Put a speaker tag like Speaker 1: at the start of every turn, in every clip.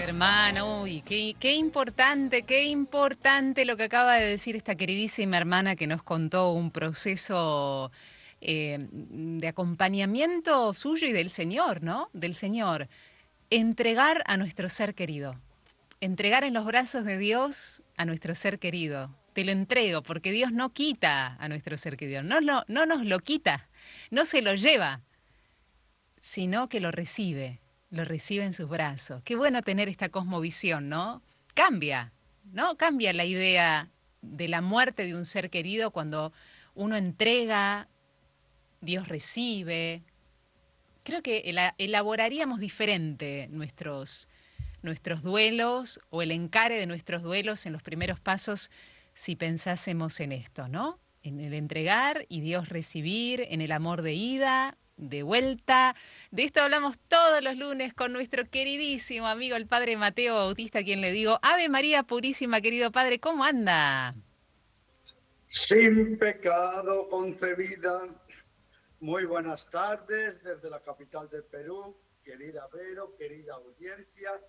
Speaker 1: Hermana, uy, qué importante lo que acaba de decir esta queridísima hermana que nos contó un proceso de acompañamiento suyo y del Señor, ¿no? Del Señor. Entregar a nuestro ser querido. Entregar en los brazos de Dios a nuestro ser querido. Te lo entrego porque Dios no quita a nuestro ser querido, no nos lo quita, no se lo lleva, sino que lo recibe en sus brazos. Qué bueno tener esta cosmovisión, ¿no? Cambia, ¿no? Cambia la idea de la muerte de un ser querido cuando uno entrega, Dios recibe. Creo que elaboraríamos diferente nuestros duelos o el encare de nuestros duelos en los primeros pasos si pensásemos en esto, ¿no? En el entregar y Dios recibir, en el amor de ida, de vuelta. De esto hablamos todos los lunes con nuestro queridísimo amigo el Padre Mateo Bautista, a quien le digo, Ave María Purísima, querido Padre, ¿cómo anda?
Speaker 2: Sin pecado concebida. Muy buenas tardes desde la capital del Perú, querida Vero, querida audiencia,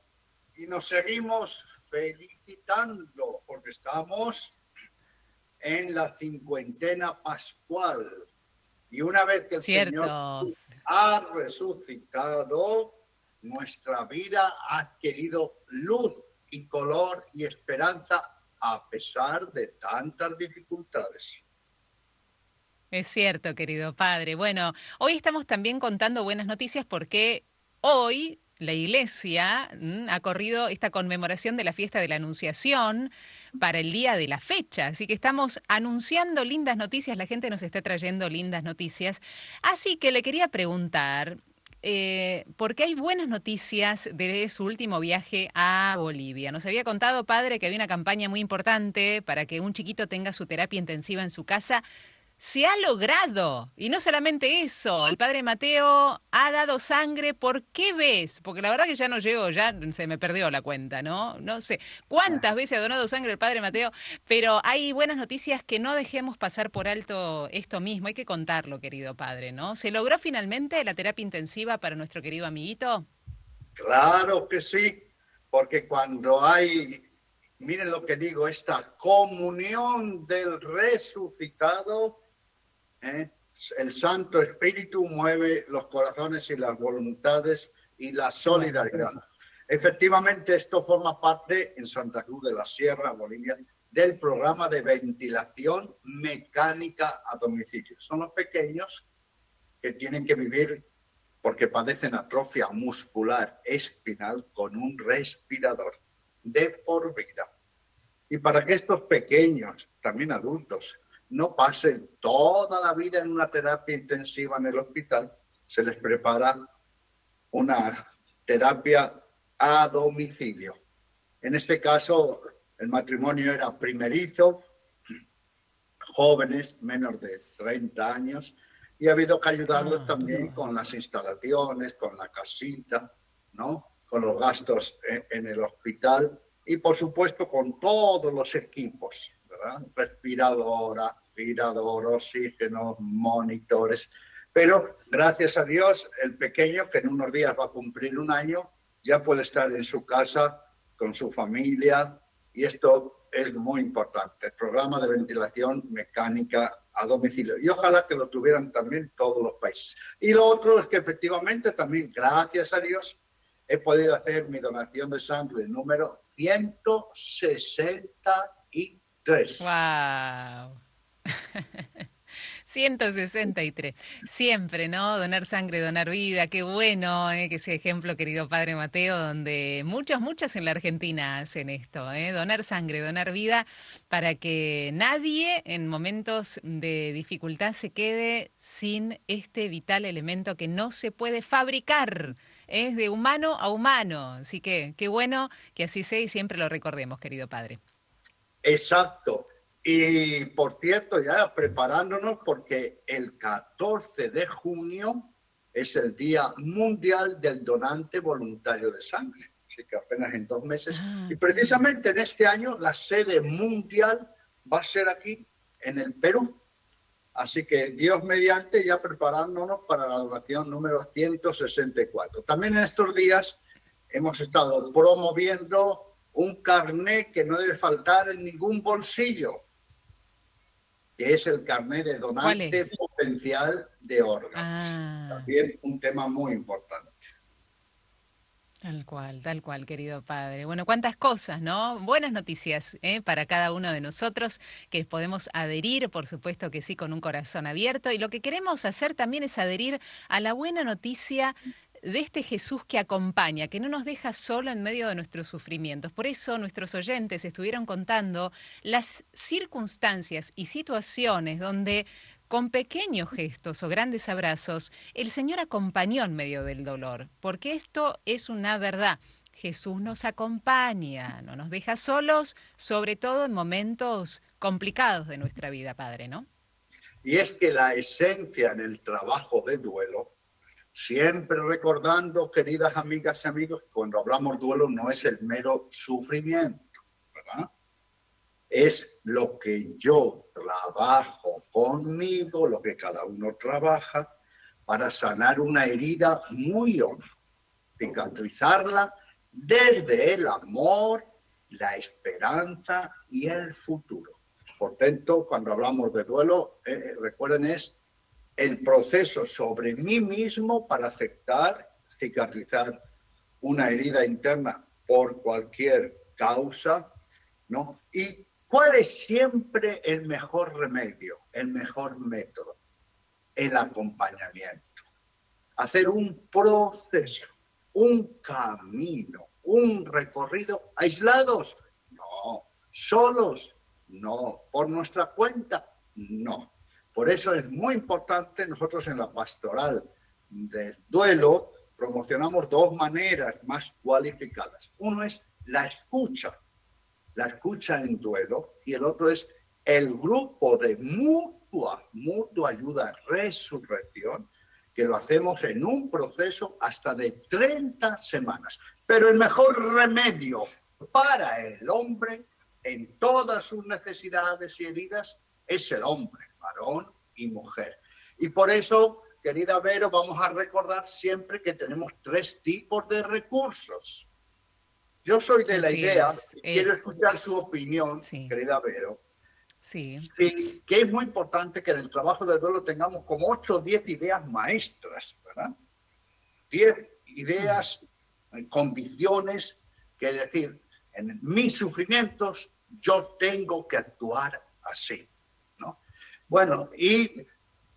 Speaker 2: y nos seguimos felicitando porque estamos en la cincuentena pascual. Y una vez que el Señor
Speaker 1: Cierto.
Speaker 2: ha resucitado, nuestra vida ha adquirido luz y color y esperanza a pesar de tantas dificultades.
Speaker 1: Es cierto, querido Padre. Bueno, hoy estamos también contando buenas noticias porque hoy la Iglesia ha corrido esta conmemoración de la fiesta de la Anunciación para el día de la fecha. Así que estamos anunciando lindas noticias, la gente nos está trayendo lindas noticias. Así que le quería preguntar, porque hay buenas noticias de su último viaje a Bolivia. Nos había contado, Padre, que había una campaña muy importante para que un chiquito tenga su terapia intensiva en su casa. Se ha logrado. Y no solamente eso, el padre Mateo ha dado sangre. ¿Por qué ves? Porque la verdad que ya no llego, ya se me perdió la cuenta, ¿no? No sé cuántas veces ha donado sangre el padre Mateo, pero hay buenas noticias que no dejemos pasar por alto esto mismo. Hay que contarlo, querido padre, ¿no? ¿Se logró finalmente la terapia intensiva para nuestro querido amiguito?
Speaker 2: Claro que sí, porque cuando hay, miren lo que digo, esta comunión del resucitado, el Santo Espíritu mueve los corazones y las voluntades y la solidaridad. Bueno. Efectivamente, esto forma parte en Santa Cruz de la Sierra, Bolivia, del programa de ventilación mecánica a domicilio. Son los pequeños que tienen que vivir porque padecen atrofia muscular espinal con un respirador de por vida. Y para que estos pequeños, también adultos, no pasen toda la vida en una terapia intensiva en el hospital, se les prepara una terapia a domicilio. En este caso, el matrimonio era primerizo, jóvenes, menos de 30 años, y ha habido que ayudarlos también con las instalaciones, con la casita, ¿no? Con los gastos en el hospital y, por supuesto, con todos los equipos, ¿verdad? Respiradora, aspirador, oxígeno, monitores. Pero, gracias a Dios, el pequeño, que en unos días va a cumplir 1 año, ya puede estar en su casa con su familia, y esto es muy importante. El programa de ventilación mecánica a domicilio. Y ojalá que lo tuvieran también todos los países. Y lo otro es que efectivamente también, gracias a Dios, he podido hacer mi donación de sangre número 163.
Speaker 1: ¡Wow! 163. Siempre, ¿no? Donar sangre, donar vida. Qué bueno que ese ejemplo, querido Padre Mateo, donde muchos en la Argentina hacen esto, donar sangre, donar vida, para que nadie en momentos de dificultad se quede sin este vital elemento que no se puede fabricar. Es de humano a humano. Así que qué bueno que así sea y siempre lo recordemos, querido Padre.
Speaker 2: Exacto. Y por cierto, ya preparándonos porque el 14 de junio es el Día Mundial del Donante Voluntario de Sangre. Así que apenas en 2 meses. Y precisamente en este año la sede mundial va a ser aquí en el Perú. Así que Dios mediante, ya preparándonos para la donación número 164. También en estos días hemos estado promoviendo un carné que no debe faltar en ningún bolsillo, que es el carné de
Speaker 1: ¿Cuál
Speaker 2: donante
Speaker 1: es?
Speaker 2: potencial de órganos.
Speaker 1: Ah,
Speaker 2: También un tema muy importante.
Speaker 1: tal cual, querido padre. Bueno, cuántas cosas, ¿no? Buenas noticias, para cada uno de nosotros que podemos adherir, por supuesto que sí, con un corazón abierto. Y lo que queremos hacer también es adherir a la buena noticia de este Jesús que acompaña, que no nos deja solo en medio de nuestros sufrimientos. Por eso nuestros oyentes estuvieron contando las circunstancias y situaciones donde con pequeños gestos o grandes abrazos, el Señor acompañó en medio del dolor, porque esto es una verdad. Jesús nos acompaña, no nos deja solos, sobre todo en momentos complicados de nuestra vida, Padre, ¿no?
Speaker 2: Y es que la esencia en el trabajo de duelo, siempre recordando, queridas amigas y amigos, cuando hablamos duelo no es el mero sufrimiento, ¿verdad? Es lo que yo trabajo conmigo, lo que cada uno trabaja para sanar una herida muy honda, cicatrizarla desde el amor, la esperanza y el futuro. Por tanto, cuando hablamos de duelo, recuerden, es el proceso sobre mí mismo para aceptar, cicatrizar una herida interna por cualquier causa, ¿no? Y ¿cuál es siempre el mejor remedio, el mejor método? El acompañamiento. Hacer un proceso, un camino, un recorrido aislados, no. Solos, no. Por nuestra cuenta, no. Por eso es muy importante, nosotros en la pastoral del duelo promocionamos dos maneras más cualificadas. Uno es la escucha en duelo, y el otro es el grupo de mutua ayuda, resurrección, que lo hacemos en un proceso hasta de 30 semanas. Pero el mejor remedio para el hombre en todas sus necesidades y heridas es el hombre, varón y mujer. Y por eso, querida Vero, vamos a recordar siempre que tenemos 3 tipos de recursos. Yo soy de la
Speaker 1: Así
Speaker 2: idea,
Speaker 1: es.
Speaker 2: quiero escuchar su opinión,
Speaker 1: Sí,
Speaker 2: querida Vero,
Speaker 1: sí.
Speaker 2: sí, que es muy importante que en el trabajo de duelo tengamos como 8 o 10 ideas maestras, ¿verdad? 10 ideas, convicciones, que es decir, en mis sufrimientos yo tengo que actuar así, ¿no? Bueno, y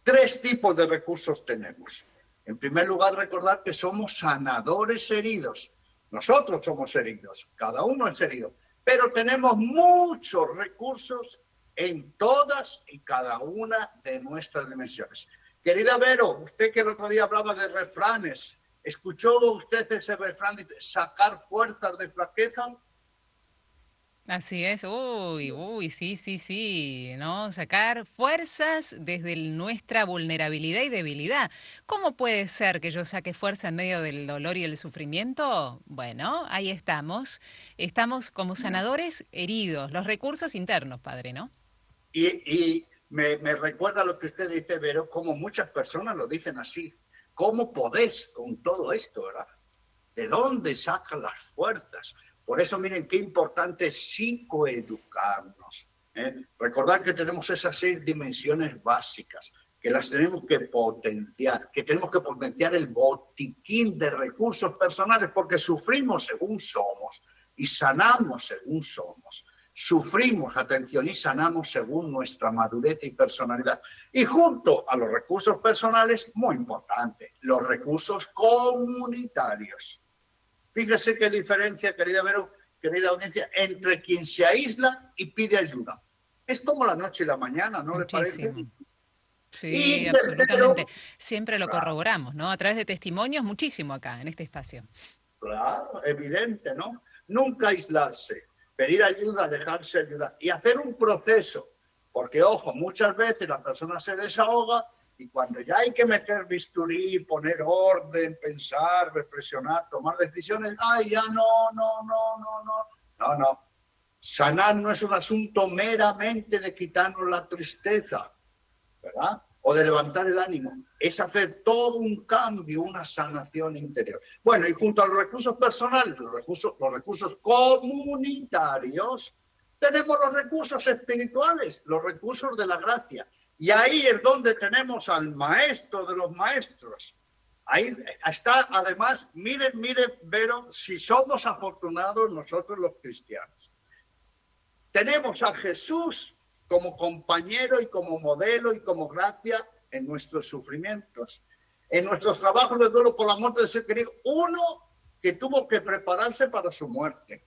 Speaker 2: 3 tipos de recursos tenemos. En primer lugar, recordar que somos sanadores heridos. Nosotros somos heridos, cada uno es herido, pero tenemos muchos recursos en todas y cada una de nuestras dimensiones. Querida Vero, usted que el otro día hablaba de refranes, ¿escuchó usted ese refrán de sacar fuerzas de flaqueza?
Speaker 1: Así es, sí, sí, sí, ¿no? Sacar fuerzas desde nuestra vulnerabilidad y debilidad. ¿Cómo puede ser que yo saque fuerza en medio del dolor y el sufrimiento? Bueno, ahí estamos como sanadores heridos, los recursos internos, padre, ¿no?
Speaker 2: Y me recuerda lo que usted dice, Vero, como muchas personas lo dicen así. ¿Cómo podés con todo esto, verdad? ¿De dónde sacan las fuerzas? Por eso, miren, qué importante es psicoeducarnos. Recordar que tenemos esas 6 dimensiones básicas, que las tenemos que potenciar, que tenemos que potenciar el botiquín de recursos personales, porque sufrimos según somos y sanamos según somos. Sufrimos, atención, y sanamos según nuestra madurez y personalidad. Y junto a los recursos personales, muy importante, los recursos comunitarios. Fíjese qué diferencia, querida Vero, querida audiencia, entre quien se aísla y pide ayuda. Es como la noche y la mañana, ¿no le parece?
Speaker 1: Muchísimo. Sí,
Speaker 2: Y tercero,
Speaker 1: absolutamente. Siempre lo corroboramos, ¿no? A través de testimonios, muchísimo acá, en este espacio.
Speaker 2: claro, evidente, ¿no? Nunca aislarse, pedir ayuda, dejarse ayudar y hacer un proceso. Porque, ojo, muchas veces la persona se desahoga y cuando ya hay que meter bisturí, poner orden, pensar, reflexionar, tomar decisiones, ay, ya no. Sanar no es un asunto meramente de quitarnos la tristeza, ¿verdad? o de levantar el ánimo, es hacer todo un cambio, una sanación interior. Bueno, y junto a los recursos personales, los recursos comunitarios, tenemos los recursos espirituales, los recursos de la gracia. Y ahí es donde tenemos al maestro de los maestros. Ahí está, además, miren, Vero, si somos afortunados nosotros los cristianos. Tenemos a Jesús como compañero y como modelo y como gracia en nuestros sufrimientos, en nuestros trabajos de duelo por la muerte de ser querido. Uno que tuvo que prepararse para su muerte.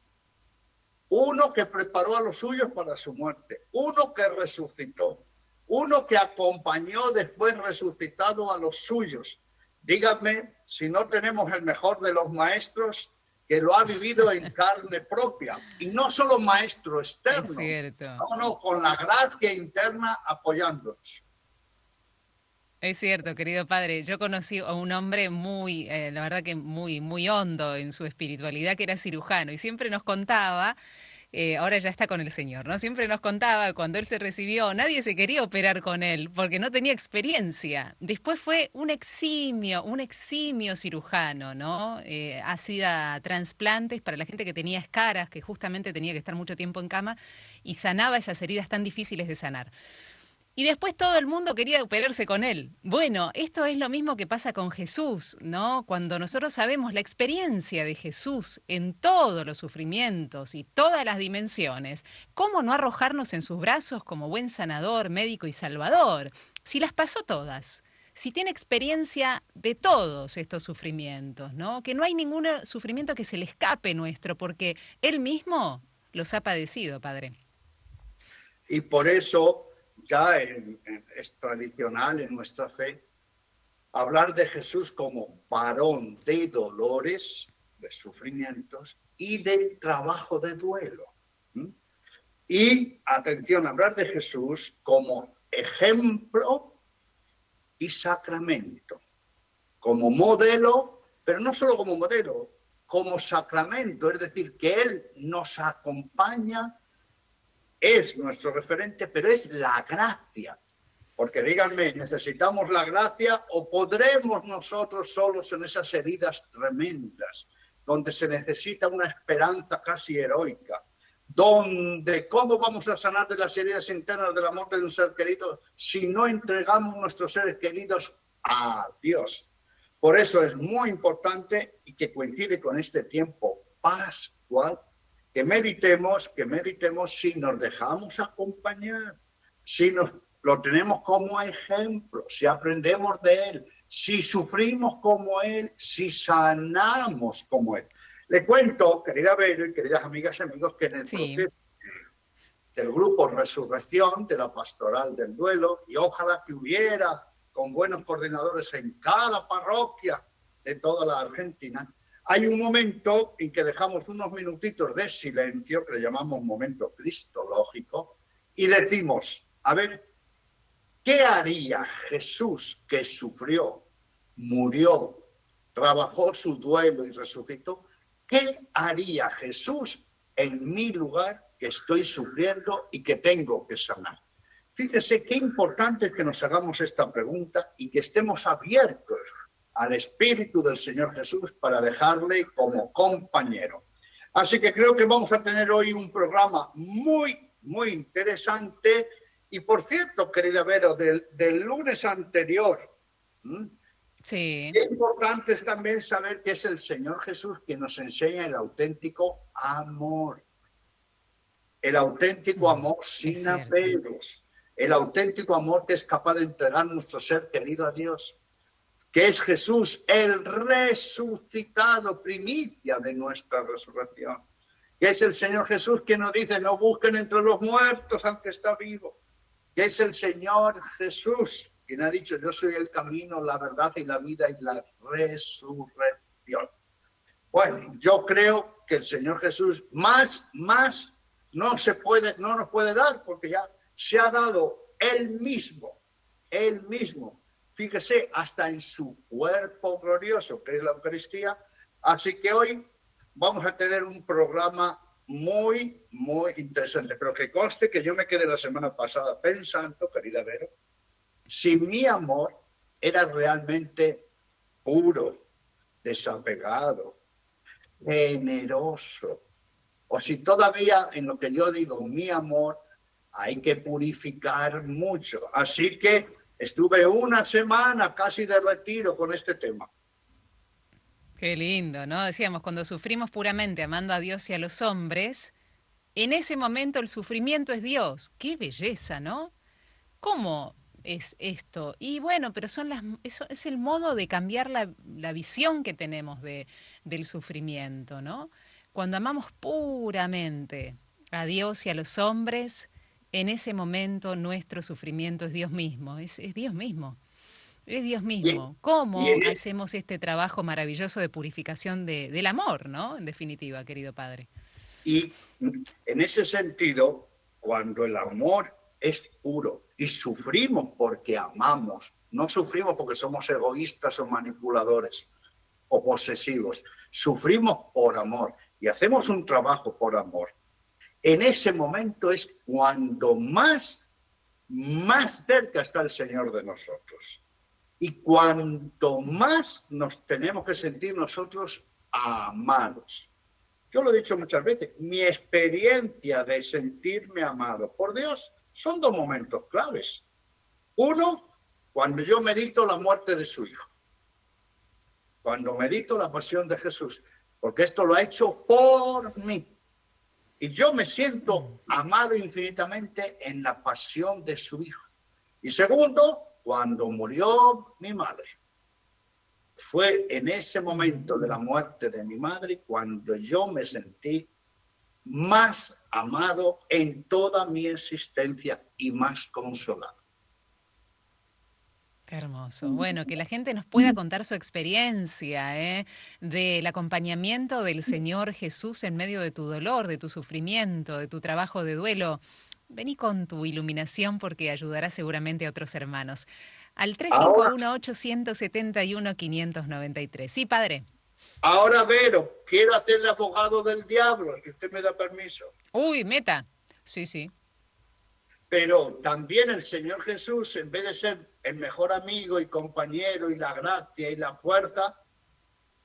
Speaker 2: Uno que preparó a los suyos para su muerte. Uno que resucitó. Uno que acompañó después resucitado a los suyos. Díganme si no tenemos el mejor de los maestros que lo ha vivido en carne propia. Y no solo maestro externo.
Speaker 1: Es cierto.
Speaker 2: No, con la gracia interna apoyándonos.
Speaker 1: Es cierto, querido padre. Yo conocí a un hombre muy, la verdad que muy hondo en su espiritualidad, que era cirujano, y siempre nos contaba, ahora ya está con el Señor, ¿no? Siempre nos contaba que cuando él se recibió, nadie se quería operar con él porque no tenía experiencia. Después fue un eximio cirujano, ¿no? Hacía trasplantes para la gente que tenía escaras, que justamente tenía que estar mucho tiempo en cama, y sanaba esas heridas tan difíciles de sanar. Y después todo el mundo quería operarse con él. Bueno, esto es lo mismo que pasa con Jesús, ¿no? Cuando nosotros sabemos la experiencia de Jesús en todos los sufrimientos y todas las dimensiones, ¿cómo no arrojarnos en sus brazos como buen sanador, médico y salvador? Si las pasó todas, si tiene experiencia de todos estos sufrimientos, ¿no? Que no hay ningún sufrimiento que se le escape nuestro, porque él mismo los ha padecido, Padre.
Speaker 2: Y por eso ya es tradicional en nuestra fe hablar de Jesús como varón de dolores, de sufrimientos y del trabajo de duelo. Y, atención, hablar de Jesús como ejemplo y sacramento, como modelo, pero no solo como modelo, como sacramento, es decir, que Él nos acompaña, es nuestro referente, pero es la gracia. Porque díganme, ¿necesitamos la gracia o podremos nosotros solos en esas heridas tremendas, donde se necesita una esperanza casi heroica? Donde, ¿cómo vamos a sanar de las heridas internas de la muerte de un ser querido si no entregamos nuestros seres queridos a Dios? Por eso es muy importante y que coincide con este tiempo pascual, que meditemos si nos dejamos acompañar, si lo tenemos como ejemplo, si aprendemos de Él, si sufrimos como Él, si sanamos como Él. Le cuento, querida Vero y queridas amigas y amigos, que en el proceso del grupo Resurrección, de la Pastoral del Duelo, y ojalá que hubiera con buenos coordinadores en cada parroquia de toda la Argentina, hay un momento en que dejamos unos minutitos de silencio, que le llamamos momento cristológico, y decimos, a ver, ¿qué haría Jesús que sufrió, murió, trabajó su duelo y resucitó? ¿Qué haría Jesús en mi lugar que estoy sufriendo y que tengo que sanar? Fíjese qué importante es que nos hagamos esta pregunta y que estemos abiertos al Espíritu del Señor Jesús para dejarle como compañero. Así que creo que vamos a tener hoy un programa muy interesante. Y por cierto, querida Vero, del lunes anterior,
Speaker 1: sí,
Speaker 2: qué importante es también saber que es el Señor Jesús quien nos enseña el auténtico amor. El auténtico amor sin apegos. El auténtico amor que es capaz de entregar nuestro ser querido a Dios. Que es Jesús, el resucitado, primicia de nuestra resurrección. Que es el Señor Jesús quien nos dice, no busquen entre los muertos aunque está vivo. Que es el Señor Jesús quien ha dicho, yo soy el camino, la verdad y la vida y la resurrección. Bueno, yo creo que el Señor Jesús más no nos puede dar, porque ya se ha dado Él mismo. Fíjese, hasta en su cuerpo glorioso, que es la Eucaristía. Así que hoy vamos a tener un programa muy interesante. Pero que conste que yo me quedé la semana pasada pensando, querida Vero, si mi amor era realmente puro, desapegado, generoso, o si todavía en lo que yo digo, mi amor, hay que purificar mucho. Así que estuve una semana casi de retiro con este tema.
Speaker 1: Qué lindo, ¿no? Decíamos, cuando sufrimos puramente amando a Dios y a los hombres, en ese momento el sufrimiento es Dios. Qué belleza, ¿no? ¿Cómo es esto? Y bueno, pero eso es el modo de cambiar la visión que tenemos del sufrimiento, ¿no? Cuando amamos puramente a Dios y a los hombres, en ese momento nuestro sufrimiento es Dios mismo, es Dios mismo. Es Dios
Speaker 2: Y,
Speaker 1: mismo.
Speaker 2: y
Speaker 1: ¿Cómo
Speaker 2: en,
Speaker 1: hacemos este trabajo maravilloso de purificación del amor, ¿no? En definitiva, querido Padre.
Speaker 2: y en ese sentido, cuando el amor es puro y sufrimos porque amamos, no sufrimos porque somos egoístas o manipuladores o posesivos, sufrimos por amor y hacemos un trabajo por amor. En ese momento es cuando más cerca está el Señor de nosotros. Y cuanto más nos tenemos que sentir nosotros amados. Yo lo he dicho muchas veces, mi experiencia de sentirme amado por Dios son dos momentos claves. Uno, cuando yo medito la muerte de su Hijo, cuando medito la pasión de Jesús, porque esto lo ha hecho por mí. Y yo me siento amado infinitamente en la pasión de su Hijo. Y segundo, cuando murió mi madre. Fue en ese momento de la muerte de mi madre cuando yo me sentí más amado en toda mi existencia y más consolado.
Speaker 1: Qué hermoso. Bueno, que la gente nos pueda contar su experiencia, del acompañamiento del Señor Jesús en medio de tu dolor, de tu sufrimiento, de tu trabajo de duelo. Vení con tu iluminación porque ayudará seguramente a otros hermanos. Al
Speaker 2: Ahora,
Speaker 1: 351-871-593. Sí, Padre.
Speaker 2: ahora, Vero, quiero hacerle abogado del diablo, si usted me da permiso.
Speaker 1: Uy, meta. Sí, sí.
Speaker 2: Pero también el Señor Jesús, en vez de ser el mejor amigo y compañero y la gracia y la fuerza,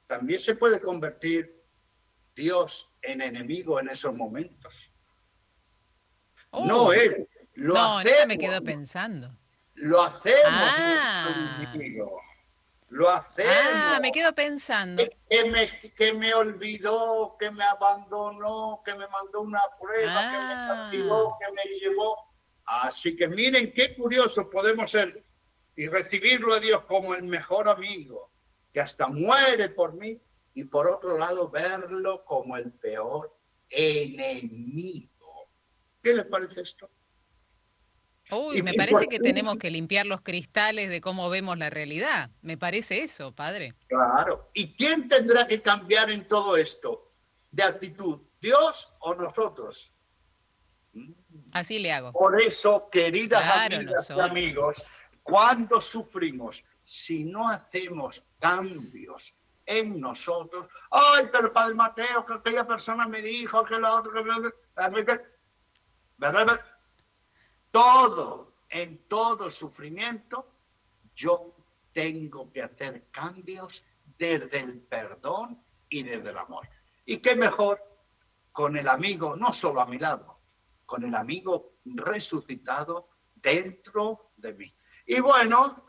Speaker 2: también se puede convertir Dios en enemigo en esos momentos. No
Speaker 1: Uy.
Speaker 2: él,
Speaker 1: No, en esta me quedo pensando.
Speaker 2: lo hacemos nuestro
Speaker 1: Ah.
Speaker 2: enemigo, lo
Speaker 1: Ah, me
Speaker 2: hacemos.
Speaker 1: quedo pensando.
Speaker 2: Que me olvidó, que me abandonó, que me mandó una prueba, que me
Speaker 1: Ah.
Speaker 2: castigó, que me llevó. Así que miren qué curiosos podemos ser y recibirlo a Dios como el mejor amigo, que hasta muere por mí, y por otro lado verlo como el peor enemigo. ¿Qué les parece esto?
Speaker 1: Uy, me
Speaker 2: Y
Speaker 1: parece
Speaker 2: por
Speaker 1: que tenemos que limpiar los cristales de cómo vemos la realidad. Me parece eso, padre.
Speaker 2: claro. ¿Y quién tendrá que cambiar en todo esto de actitud? ¿Dios o nosotros?
Speaker 1: Así le hago.
Speaker 2: Por eso, queridas
Speaker 1: Claro,
Speaker 2: amigas y
Speaker 1: nosotros.
Speaker 2: amigos, cuando sufrimos, si no hacemos cambios en nosotros, ay, pero Padre Mateo, que aquella persona me dijo que la otra, todo, en todo sufrimiento, yo tengo que hacer cambios desde el perdón y desde el amor. ¿Y qué mejor con el amigo, no solo a mi lado, con el amigo resucitado dentro de mí? Y bueno,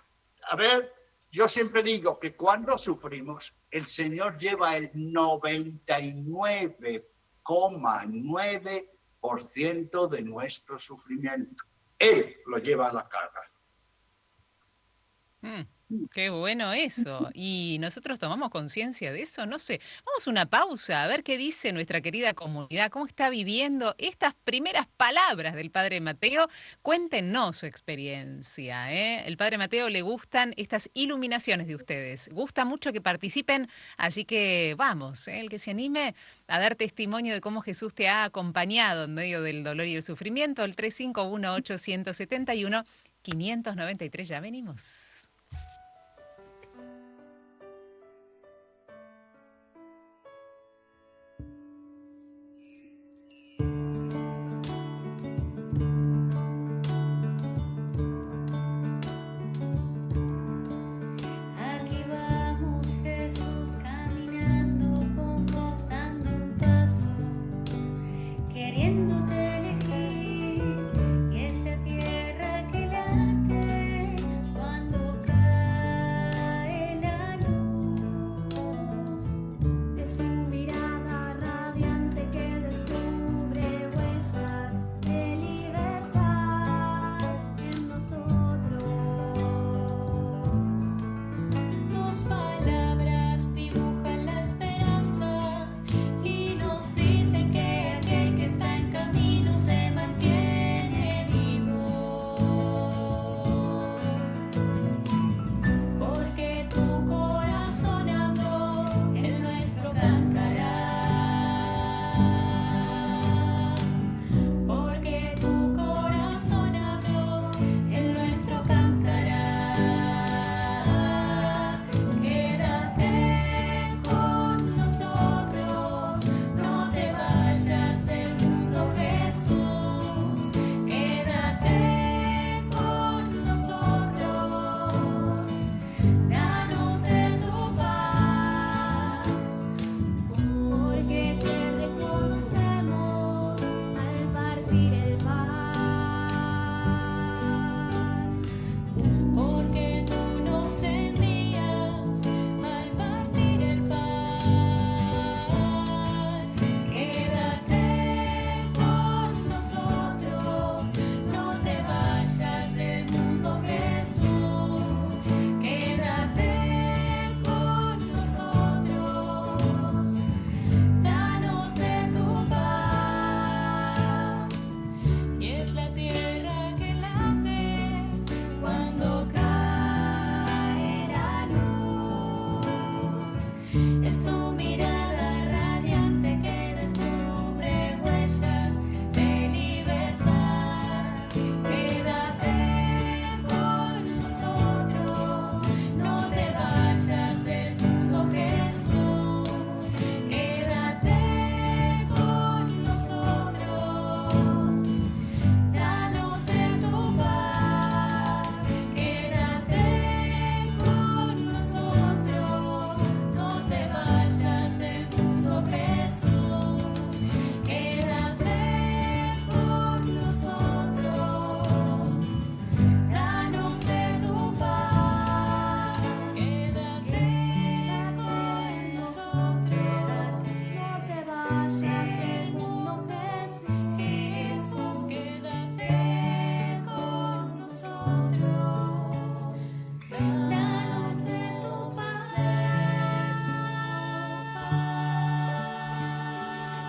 Speaker 2: a ver, yo siempre digo que cuando sufrimos, el Señor lleva el 99,9% de nuestro sufrimiento. Él lo lleva a la carga.
Speaker 1: Mm, qué bueno eso. ¿Y nosotros tomamos conciencia de eso? No sé. Vamos a una pausa a ver qué dice nuestra querida comunidad, cómo está viviendo estas primeras palabras del Padre Mateo. Cuéntenos su experiencia, ¿eh? El Padre Mateo le gustan estas iluminaciones de ustedes. Gusta mucho que participen, así que vamos, ¿eh? El que se anime a dar testimonio de cómo Jesús te ha acompañado en medio del dolor y el sufrimiento, el 351-871-593. Ya venimos.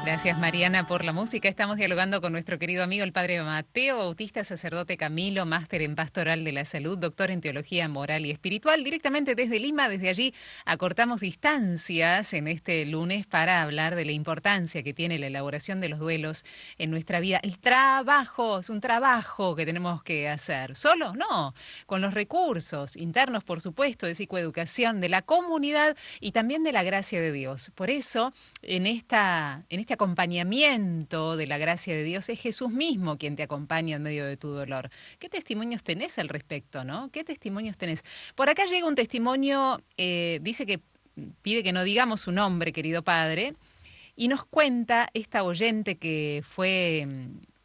Speaker 1: Gracias, Mariana, por la música. Estamos dialogando con nuestro querido amigo, el padre Mateo Bautista, sacerdote Camilo, máster en Pastoral de la Salud, doctor en Teología Moral y Espiritual, directamente desde Lima. Desde allí acortamos distancias en este lunes para hablar de la importancia que tiene la elaboración de los duelos en nuestra vida. El trabajo, es un trabajo que tenemos que hacer. ¿Solo? No. Con los recursos internos, por supuesto, de psicoeducación, de la comunidad y también de la gracia de Dios. Por eso, en este acompañamiento de la gracia de Dios es Jesús mismo quien te acompaña en medio de tu dolor. ¿Qué testimonios tenés al respecto, no? ¿Qué testimonios tenés? Por acá llega un testimonio, dice que pide que no digamos su nombre, querido padre, y nos cuenta esta oyente que fue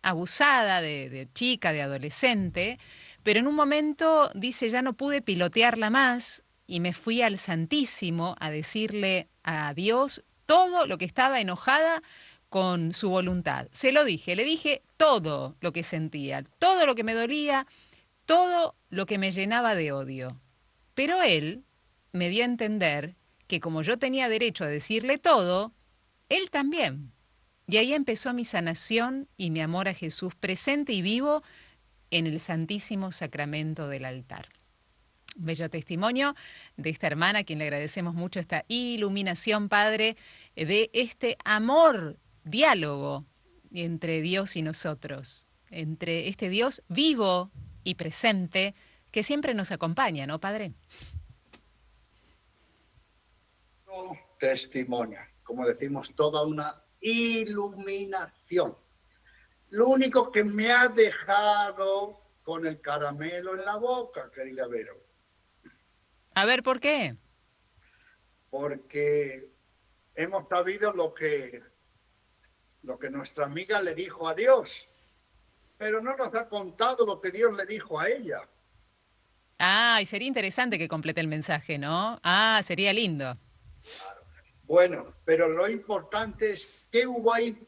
Speaker 1: abusada de chica, de adolescente, pero en un momento dice, ya no pude pilotearla más y me fui al Santísimo a decirle a Dios todo lo que estaba enojada con su voluntad. Se lo dije, le dije todo lo que sentía, todo lo que me dolía, todo lo que me llenaba de odio. Pero él me dio a entender que como yo tenía derecho a decirle todo, él también. Y ahí empezó mi sanación y mi amor a Jesús presente y vivo en el Santísimo Sacramento del altar. Un bello testimonio de esta hermana, a quien le agradecemos mucho esta iluminación, Padre, de este amor, diálogo entre Dios y nosotros, entre este Dios vivo y presente que siempre nos acompaña, ¿no, Padre?
Speaker 2: Testimonio, como decimos, toda una iluminación. Lo único que me ha dejado con el caramelo en la boca, querida Vero.
Speaker 1: A ver, ¿por qué?
Speaker 2: Porque hemos sabido lo que nuestra amiga le dijo a Dios, pero no nos ha contado lo que Dios le dijo a ella.
Speaker 1: Ah, y sería interesante que complete el mensaje, ¿no? Ah, sería lindo.
Speaker 2: Claro. Bueno, pero lo importante es que hubo ahí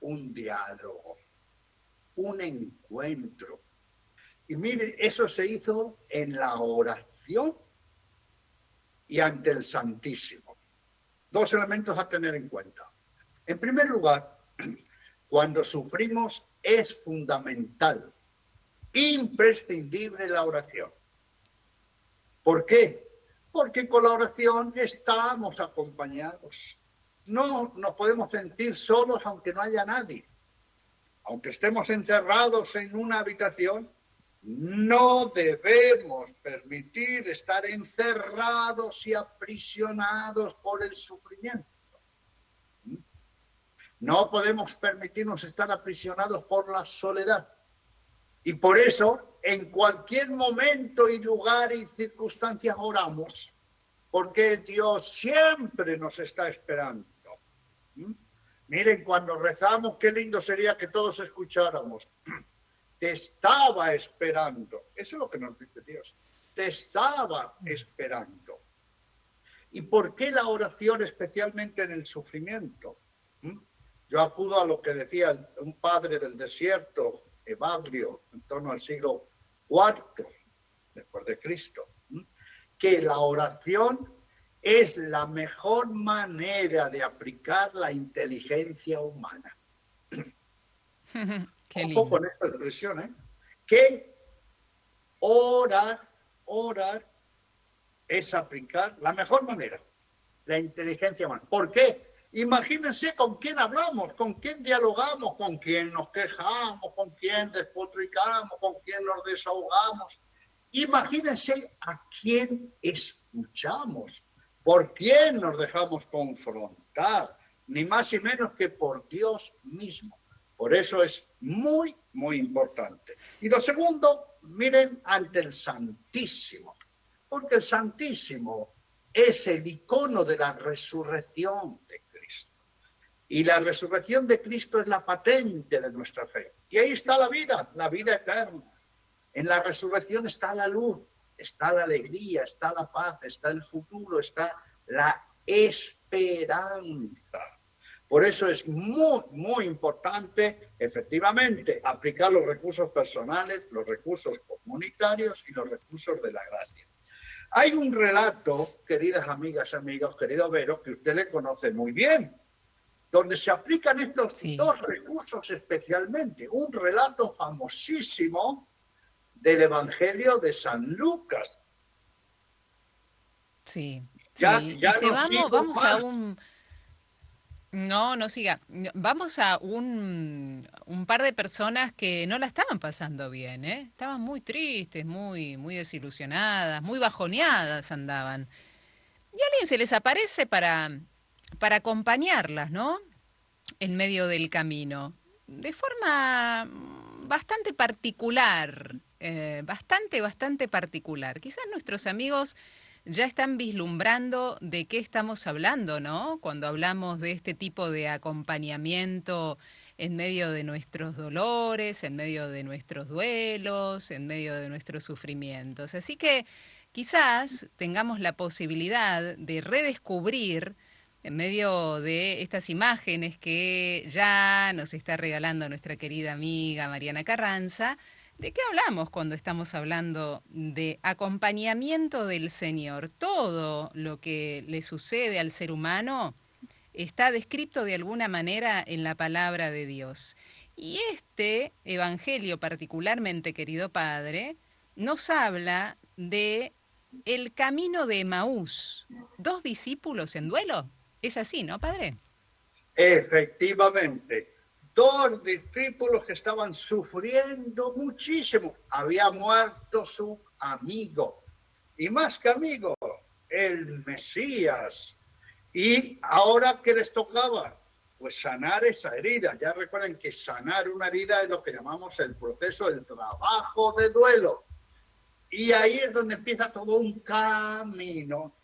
Speaker 2: un diálogo, un encuentro. Y miren, eso se hizo en la oración y ante el Santísimo. Dos elementos a tener en cuenta. En primer lugar, cuando sufrimos es fundamental, imprescindible la oración. ¿Por qué? Porque con la oración estamos acompañados. No nos podemos sentir solos aunque no haya nadie. Aunque estemos encerrados en una habitación, no debemos permitir estar encerrados y aprisionados por el sufrimiento. No podemos permitirnos estar aprisionados por la soledad. Y por eso, en cualquier momento y lugar y circunstancias oramos, porque Dios siempre nos está esperando. Miren, cuando rezamos, qué lindo sería que todos escucháramos. Te estaba esperando. Eso es lo que nos dice Dios. Te estaba esperando. ¿Y por qué la oración especialmente en el sufrimiento? Yo acudo a lo que decía un padre del desierto, Evagrio, en torno al siglo IV después de Cristo, que la oración es la mejor manera de aplicar la inteligencia humana.
Speaker 1: Qué lindo.
Speaker 2: Ojo con esta expresión, ¿eh? Que orar es aplicar la mejor manera, la inteligencia humana. ¿Por qué? Imagínense con quién hablamos, con quién dialogamos, con quién nos quejamos, con quién despotricamos, con quién nos desahogamos. Imagínense a quién escuchamos, por quién nos dejamos confrontar, ni más ni menos que por Dios mismo. Por eso es muy, muy importante. Y lo segundo, miren, ante el Santísimo, porque el Santísimo es el icono de la resurrección de Cristo. Y la resurrección de Cristo es la patente de nuestra fe. Y ahí está la vida eterna. En la resurrección está la luz, está la alegría, está la paz, está el futuro, está la esperanza. Por eso es muy, muy importante, efectivamente, aplicar los recursos personales, los recursos comunitarios y los recursos de la gracia. Hay un relato, queridas amigas, amigos, querido Vero, que usted le conoce muy bien. donde se aplican estos
Speaker 1: Sí,
Speaker 2: dos recursos especialmente. Un relato famosísimo del Evangelio de San Lucas.
Speaker 1: sí,
Speaker 2: Ya,
Speaker 1: sí. Y
Speaker 2: ya
Speaker 1: se
Speaker 2: no
Speaker 1: vamos,
Speaker 2: sigo
Speaker 1: vamos a
Speaker 2: más.
Speaker 1: un... No, no siga. Vamos a un par de personas que no la estaban pasando bien, ¿eh? Estaban muy tristes, muy desilusionadas, muy bajoneadas andaban. Y alguien se les aparece para acompañarlas, ¿no? En medio del camino. De forma bastante particular, bastante particular. Quizás nuestros amigos ya están vislumbrando de qué estamos hablando, ¿no? Cuando hablamos de este tipo de acompañamiento en medio de nuestros dolores, en medio de nuestros duelos, en medio de nuestros sufrimientos. Así que quizás tengamos la posibilidad de redescubrir en medio de estas imágenes que ya nos está regalando nuestra querida amiga Mariana Carranza. ¿De qué hablamos cuando estamos hablando de acompañamiento del Señor? Todo lo que le sucede al ser humano está descrito de alguna manera en la palabra de Dios. Y este evangelio particularmente, querido Padre, nos habla de el camino de Emaús, dos discípulos en duelo. Es así, ¿no, Padre?
Speaker 2: Efectivamente, dos discípulos que estaban sufriendo muchísimo. Había muerto su amigo, y más que amigo, el Mesías. Y ahora, ¿qué les tocaba? Pues sanar esa herida. Ya recuerden que sanar una herida es lo que llamamos el proceso, el trabajo de duelo. Y ahí es donde empieza todo un camino,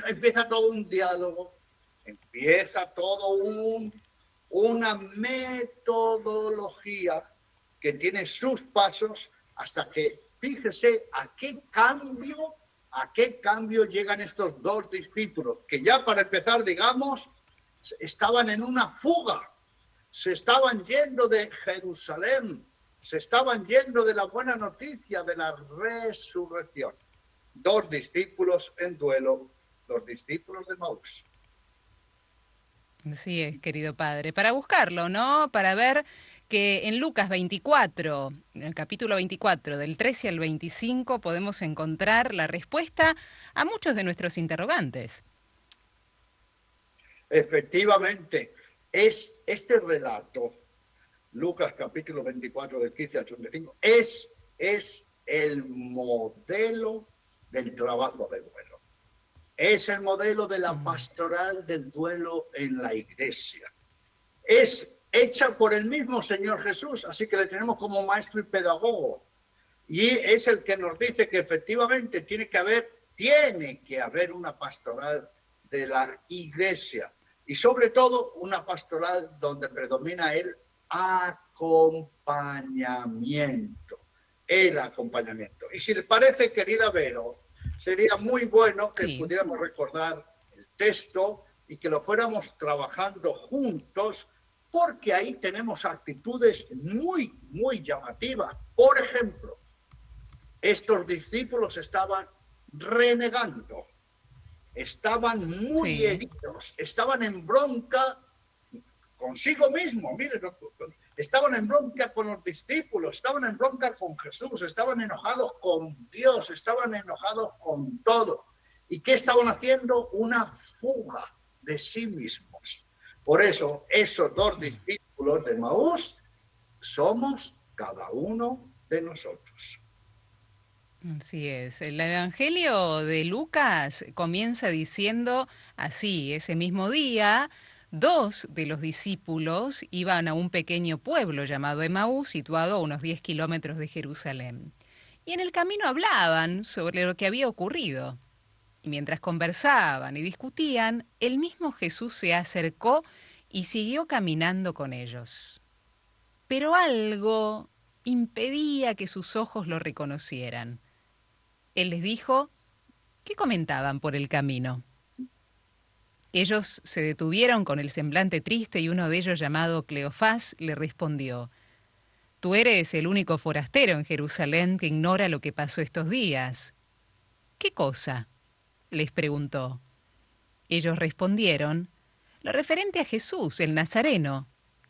Speaker 2: empieza todo un diálogo, empieza una metodología que tiene sus pasos hasta que, fíjese, a qué cambio llegan estos dos discípulos, que ya para empezar, digamos, estaban en una fuga, se estaban yendo de Jerusalén, se estaban yendo de la buena noticia de la resurrección. Dos discípulos en duelo, los discípulos de Maús.
Speaker 1: Así es, querido Padre. Para buscarlo, ¿no? Para ver que en Lucas 24, en el capítulo 24, del 13 al 25, podemos encontrar la respuesta a muchos de nuestros interrogantes.
Speaker 2: Efectivamente, es este relato, Lucas capítulo 24, del 15 al 35, es el modelo del trabajo de duelo. Es el modelo de la pastoral del duelo en la iglesia. Es hecha por el mismo Señor Jesús, así que le tenemos como maestro y pedagogo. Y es el que nos dice que efectivamente tiene que haber una pastoral de la iglesia. Y sobre todo una pastoral donde predomina el acompañamiento. El acompañamiento. Y si les parece, querida Vero, sería muy bueno que
Speaker 1: Sí.
Speaker 2: pudiéramos recordar el texto y que lo fuéramos trabajando juntos, porque ahí tenemos actitudes muy llamativas. Por ejemplo, estos discípulos estaban renegando, estaban muy
Speaker 1: Sí.
Speaker 2: heridos, estaban en bronca consigo mismo. Miren, estaban en bronca con los discípulos, estaban en bronca con Jesús, estaban enojados con Dios, estaban enojados con todo. ¿Y qué estaban haciendo? Una fuga de sí mismos. Por eso, esos dos discípulos de Maús somos cada uno de nosotros.
Speaker 1: Así es. El Evangelio de Lucas comienza diciendo así: ese mismo día, dos de los discípulos iban a un pequeño pueblo llamado Emaús, situado a unos 10 kilómetros de Jerusalén. Y en el camino hablaban sobre lo que había ocurrido. Y mientras conversaban y discutían, el mismo Jesús se acercó y siguió caminando con ellos. Pero algo impedía que sus ojos lo reconocieran. Él les dijo: ¿qué comentaban por el camino? Ellos se detuvieron con el semblante triste y uno de ellos, llamado Cleofás, le respondió: Tú eres el único forastero en Jerusalén que ignora lo que pasó estos días. ¿Qué cosa? Les preguntó. Ellos respondieron: lo referente a Jesús, el Nazareno,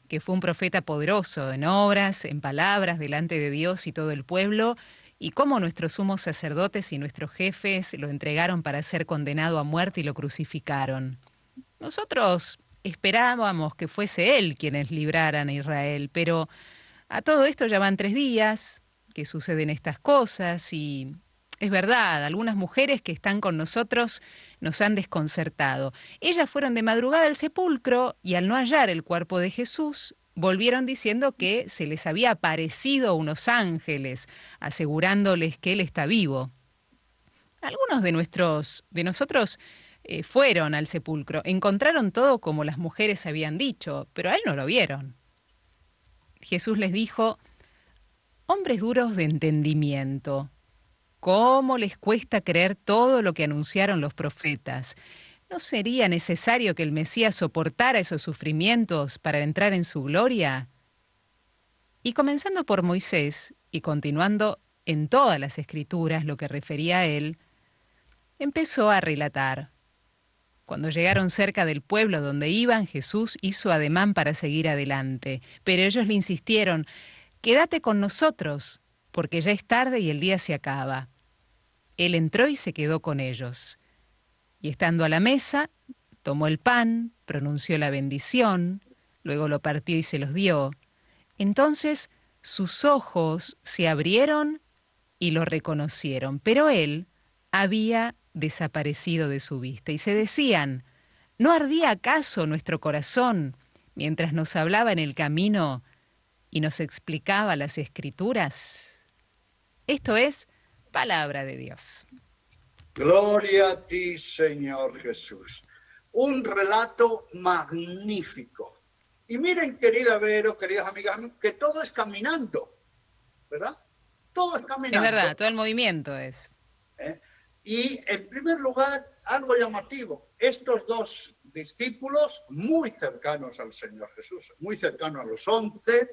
Speaker 1: que fue un profeta poderoso en obras, en palabras, delante de Dios y todo el pueblo, y cómo nuestros sumos sacerdotes y nuestros jefes lo entregaron para ser condenado a muerte y lo crucificaron. Nosotros esperábamos que fuese él quienes libraran a Israel, pero a todo esto ya van 3 días que suceden estas cosas y es verdad, algunas mujeres que están con nosotros nos han desconcertado. Ellas fueron de madrugada al sepulcro y al no hallar el cuerpo de Jesús, volvieron diciendo que se les había aparecido unos ángeles, asegurándoles que él está vivo. Algunos de nosotros fueron al sepulcro, encontraron todo como las mujeres habían dicho, pero a él no lo vieron. Jesús les dijo: hombres duros de entendimiento, ¿cómo les cuesta creer todo lo que anunciaron los profetas? ¿No sería necesario que el Mesías soportara esos sufrimientos para entrar en su gloria? Y comenzando por Moisés y continuando en todas las escrituras lo que refería a él, empezó a relatar. Cuando llegaron cerca del pueblo donde iban, Jesús hizo ademán para seguir adelante, pero ellos le insistieron: quédate con nosotros, porque ya es tarde y el día se acaba. Él entró y se quedó con ellos. Y estando a la mesa, tomó el pan, pronunció la bendición, luego lo partió y se los dio. Entonces sus ojos se abrieron y lo reconocieron, pero él había desaparecido de su vista. Y se decían: ¿no ardía acaso nuestro corazón mientras nos hablaba en el camino y nos explicaba las Escrituras? Esto es palabra de Dios.
Speaker 2: Gloria a ti, Señor Jesús. Un relato magnífico. Y miren, querida Vero, queridas amigas, que todo es caminando, ¿verdad? Todo es caminando.
Speaker 1: Es verdad, todo el movimiento es.
Speaker 2: Y en primer lugar, algo llamativo, estos dos discípulos muy cercanos al Señor Jesús, muy cercanos a los 11,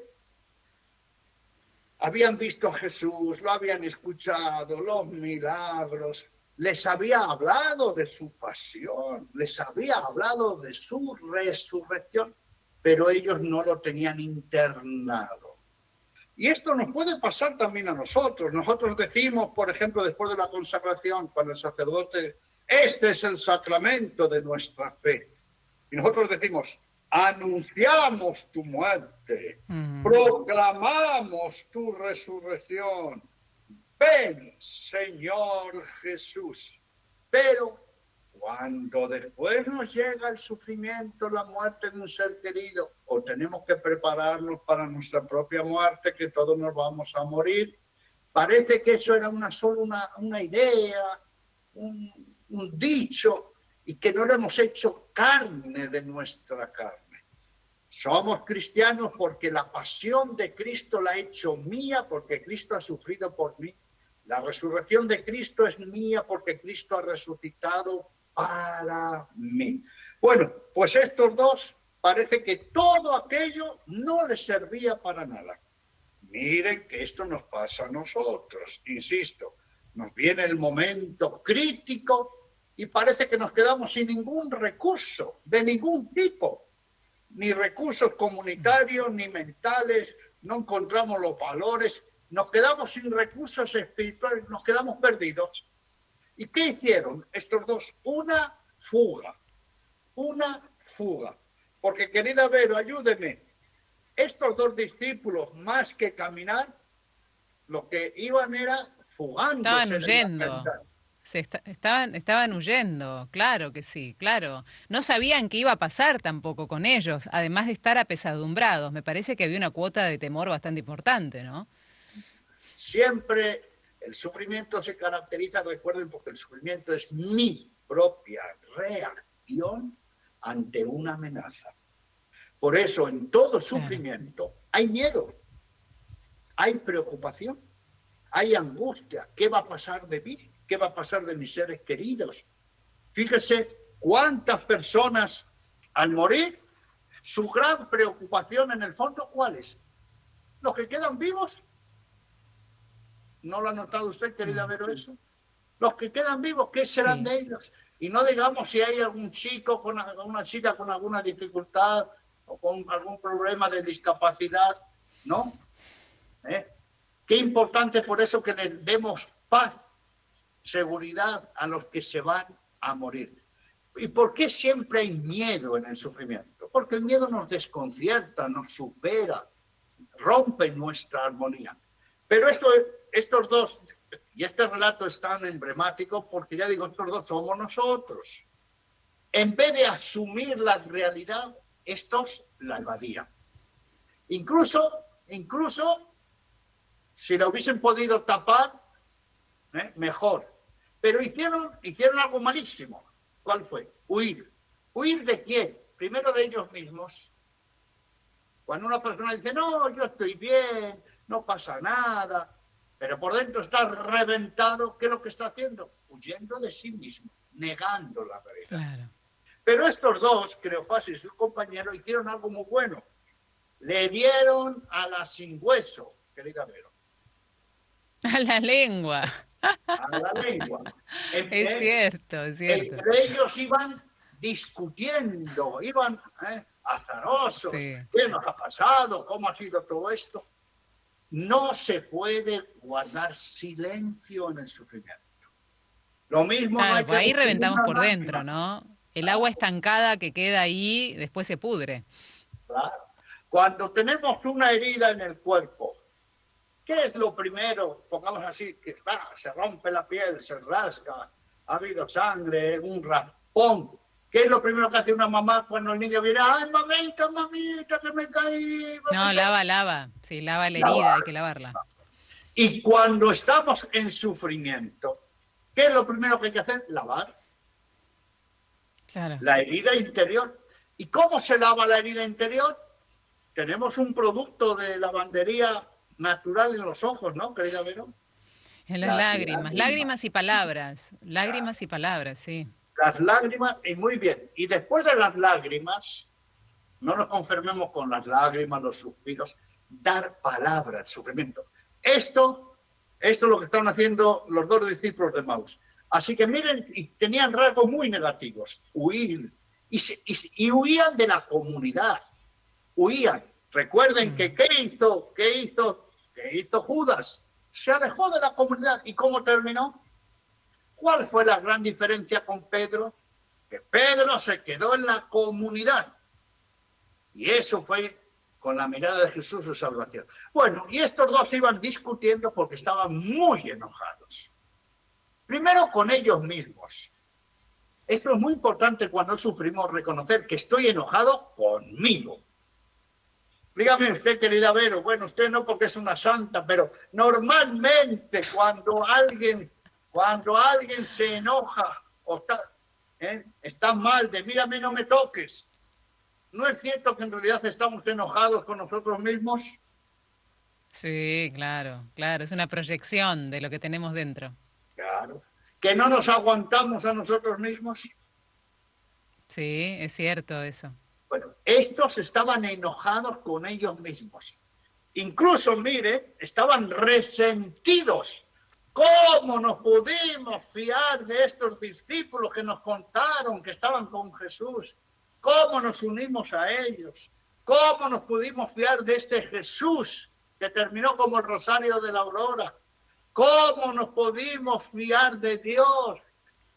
Speaker 2: habían visto a Jesús, lo habían escuchado, los milagros, les había hablado de su pasión, les había hablado de su resurrección, pero ellos no lo tenían internado. Y esto nos puede pasar también a nosotros. Nosotros decimos, por ejemplo, después de la consagración, cuando el sacerdote, este es el sacramento de nuestra fe. Y nosotros decimos: anunciamos tu muerte, proclamamos tu resurrección. Ven, Señor Jesús. Pero cuando después nos llega el sufrimiento, la muerte de un ser querido, o tenemos que prepararnos para nuestra propia muerte, que todos nos vamos a morir, parece que eso era solo una idea, un dicho, y que no lo hemos hecho carne de nuestra carne. Somos cristianos porque la pasión de Cristo la he hecho mía, porque Cristo ha sufrido por mí. La resurrección de Cristo es mía porque Cristo ha resucitado para mí. Bueno, pues estos dos parece que todo aquello no les servía para nada. Miren que esto nos pasa a nosotros, insisto, nos viene el momento crítico y parece que nos quedamos sin ningún recurso, de ningún tipo, ni recursos comunitarios, ni mentales, no encontramos los valores, nos quedamos sin recursos espirituales, nos quedamos perdidos. ¿Y qué hicieron estos dos? Una fuga. Porque, querida Vero, ayúdeme. Estos dos discípulos, más que caminar, lo que iban era fugándose.
Speaker 1: Estaban huyendo. Estaban huyendo, claro que sí, claro. No sabían qué iba a pasar tampoco con ellos, además de estar apesadumbrados. Me parece que había una cuota de temor bastante importante, ¿no?
Speaker 2: Siempre el sufrimiento se caracteriza, recuerden, porque el sufrimiento es mi propia reacción ante una amenaza. Por eso, en todo sufrimiento hay miedo, hay preocupación, hay angustia. ¿Qué va a pasar de mí? ¿Qué va a pasar de mis seres queridos? Fíjese cuántas personas al morir, su gran preocupación en el fondo, ¿cuál es? Los que quedan vivos. ¿No lo ha notado usted, querida Vero, eso? Los que quedan vivos, ¿qué serán de ellos? Y no digamos si hay algún chico, una chica con alguna dificultad o con algún problema de discapacidad, ¿no? Qué importante por eso que le demos paz, seguridad a los que se van a morir. ¿Y por qué siempre hay miedo en el sufrimiento? Porque el miedo nos desconcierta, nos supera, rompe nuestra armonía. Pero estos dos, y este relato es tan emblemático porque ya digo, estos dos somos nosotros. En vez de asumir la realidad, estos la evadían. Incluso, si la hubiesen podido tapar, mejor. Pero hicieron algo malísimo. ¿Cuál fue? Huir. ¿Huir de quién? Primero de ellos mismos. Cuando una persona dice, no, yo estoy bien, no pasa nada, pero por dentro está reventado, ¿qué es lo que está haciendo? Huyendo de sí mismo, negando la realidad.
Speaker 1: Claro.
Speaker 2: Pero estos dos, Cleofás y sus compañeros, hicieron algo muy bueno. Le dieron a la sin hueso, querida Vero.
Speaker 1: A la lengua.
Speaker 2: A la lengua.
Speaker 1: Es cierto, es cierto.
Speaker 2: Entre ellos iban discutiendo, iban azarosos.
Speaker 1: Sí.
Speaker 2: ¿Qué nos ha pasado? ¿Cómo ha sido todo esto? No se puede guardar silencio en el sufrimiento. Lo mismo
Speaker 1: Claro,
Speaker 2: no hay
Speaker 1: pues
Speaker 2: que
Speaker 1: ahí
Speaker 2: decir
Speaker 1: reventamos
Speaker 2: una
Speaker 1: por dentro,
Speaker 2: lágrima.
Speaker 1: ¿no? El agua estancada que queda ahí, después se pudre.
Speaker 2: Claro. Cuando tenemos una herida en el cuerpo, ¿qué es lo primero? Pongamos así, que se rompe la piel, se rasga, ha habido sangre, un raspón. ¿Qué es lo primero que hace una mamá cuando el niño viene? ¡Ay, mamita, mamita, que me caí!
Speaker 1: No,
Speaker 2: Mamita!
Speaker 1: lava. Sí, lava la herida,
Speaker 2: Lavar.
Speaker 1: hay que lavarla.
Speaker 2: Y cuando estamos en sufrimiento, ¿qué es lo primero que hay que hacer? Lavar
Speaker 1: Claro.
Speaker 2: la herida interior. ¿Y cómo se lava la herida interior? Tenemos un producto de lavandería natural en los ojos, ¿no, querida Vero?
Speaker 1: En las lágrimas. Lágrimas y palabras. Lágrimas y palabras, sí.
Speaker 2: Las lágrimas, y muy bien. Y después de las lágrimas, no nos conformemos con las lágrimas, los suspiros, dar palabras, sufrimiento. Esto es lo que están haciendo los dos discípulos de Maús. Así que miren, y tenían rasgos muy negativos, huir, y huían de la comunidad, huían. Recuerden que ¿qué hizo Judas? Se alejó de la comunidad. ¿Y cómo terminó? ¿Cuál fue la gran diferencia con Pedro? Que Pedro se quedó en la comunidad. Y eso fue con la mirada de Jesús su salvación. Bueno, y estos dos iban discutiendo porque estaban muy enojados. Primero con ellos mismos. Esto es muy importante cuando sufrimos, reconocer que estoy enojado conmigo. Dígame usted, querida Vero, bueno, usted no porque es una santa, pero normalmente cuando alguien se enoja o está mal de mírame, no me toques, ¿no es cierto que en realidad estamos enojados con nosotros mismos?
Speaker 1: Sí, claro. Es una proyección de lo que tenemos dentro.
Speaker 2: Claro. ¿Que no nos aguantamos a nosotros mismos?
Speaker 1: Sí, es cierto eso.
Speaker 2: Bueno, estos estaban enojados con ellos mismos. Incluso, mire, estaban resentidos. ¿Cómo nos pudimos fiar de estos discípulos que nos contaron que estaban con Jesús? ¿Cómo nos unimos a ellos? ¿Cómo nos pudimos fiar de este Jesús que terminó como el rosario de la aurora? ¿Cómo nos pudimos fiar de Dios?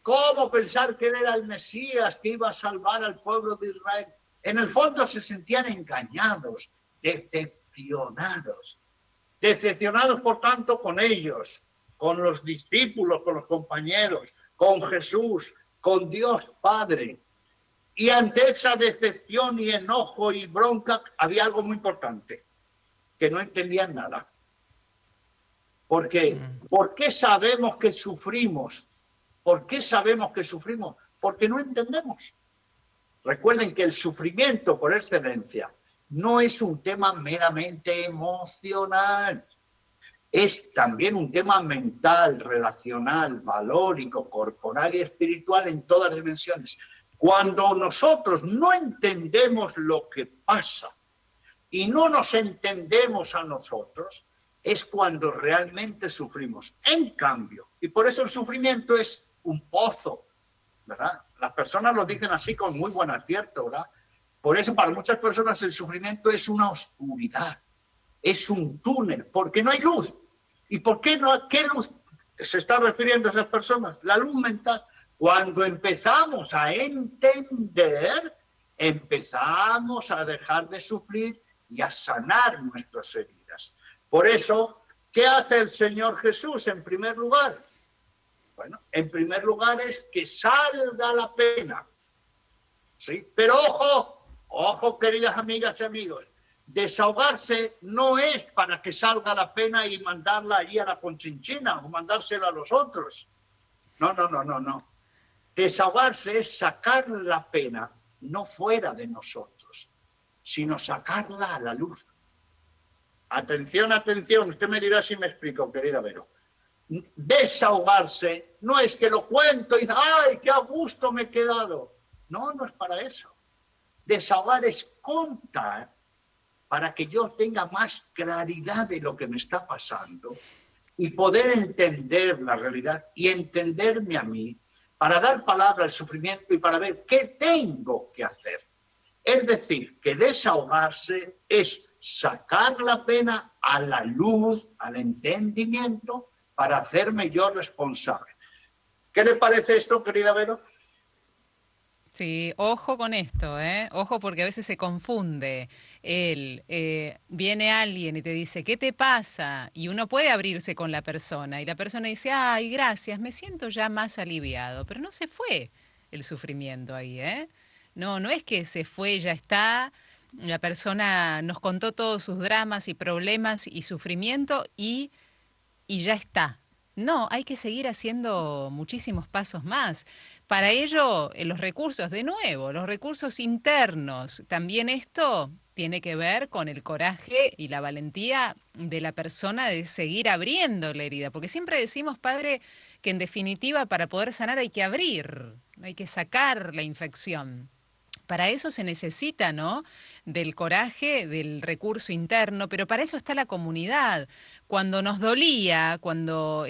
Speaker 2: ¿Cómo pensar que Él era el Mesías que iba a salvar al pueblo de Israel? En el fondo se sentían engañados, decepcionados. Decepcionados, por tanto, con ellos, con los discípulos, con los compañeros, con Jesús, con Dios Padre. Y ante esa decepción y enojo y bronca había algo muy importante, que no entendían nada. ¿Por qué? ¿Por qué sabemos que sufrimos? ¿Por qué sabemos que sufrimos? Porque no entendemos. Recuerden que el sufrimiento por excelencia no es un tema meramente emocional. Es también un tema mental, relacional, valórico, corporal y espiritual en todas dimensiones. Cuando nosotros no entendemos lo que pasa y no nos entendemos a nosotros, es cuando realmente sufrimos. En cambio, y por eso el sufrimiento es un pozo, ¿verdad? Las personas lo dicen así con muy buen acierto, ¿verdad? Por eso para muchas personas el sufrimiento es una oscuridad, es un túnel, porque no hay luz. ¿Y por qué no? ¿Qué luz se está refiriendo a esas personas? La luz mental. Cuando empezamos a entender, empezamos a dejar de sufrir y a sanar nuestras heridas. Por eso, ¿qué hace el Señor Jesús en primer lugar? Bueno, en primer lugar es que salga la pena. ¿Sí? Pero ojo, queridas amigas y amigos, desahogarse no es para que salga la pena y mandarla allí a la Conchinchina o mandársela a los otros. No. Desahogarse es sacar la pena, no fuera de nosotros, sino sacarla a la luz. Atención, usted me dirá si me explico, querida Vero. Desahogarse no es que lo cuento y ¡ay, qué a gusto me he quedado! No es para eso. Desahogar es contar para que yo tenga más claridad de lo que me está pasando y poder entender la realidad y entenderme a mí para dar palabra al sufrimiento y para ver qué tengo que hacer. Es decir, que desahogarse es sacar la pena a la luz, al entendimiento, para hacerme yo responsable. ¿Qué le parece esto, querida Vero?
Speaker 1: Sí, ojo con esto, ¿eh? Ojo porque a veces se confunde. Viene alguien y te dice, ¿qué te pasa? Y uno puede abrirse con la persona y la persona dice, ay, gracias, me siento ya más aliviado, pero no se fue el sufrimiento ahí, ¿eh? No es que se fue, ya está, la persona nos contó todos sus dramas y problemas y sufrimiento y ya está. No, hay que seguir haciendo muchísimos pasos más. Para ello, los recursos, de nuevo, los recursos internos. También esto tiene que ver con el coraje y la valentía de la persona de seguir abriendo la herida. Porque siempre decimos, padre, que en definitiva para poder sanar hay que abrir, hay que sacar la infección. Para eso se necesita, ¿no? Del coraje, del recurso interno, pero para eso está la comunidad. Cuando nos dolía, cuando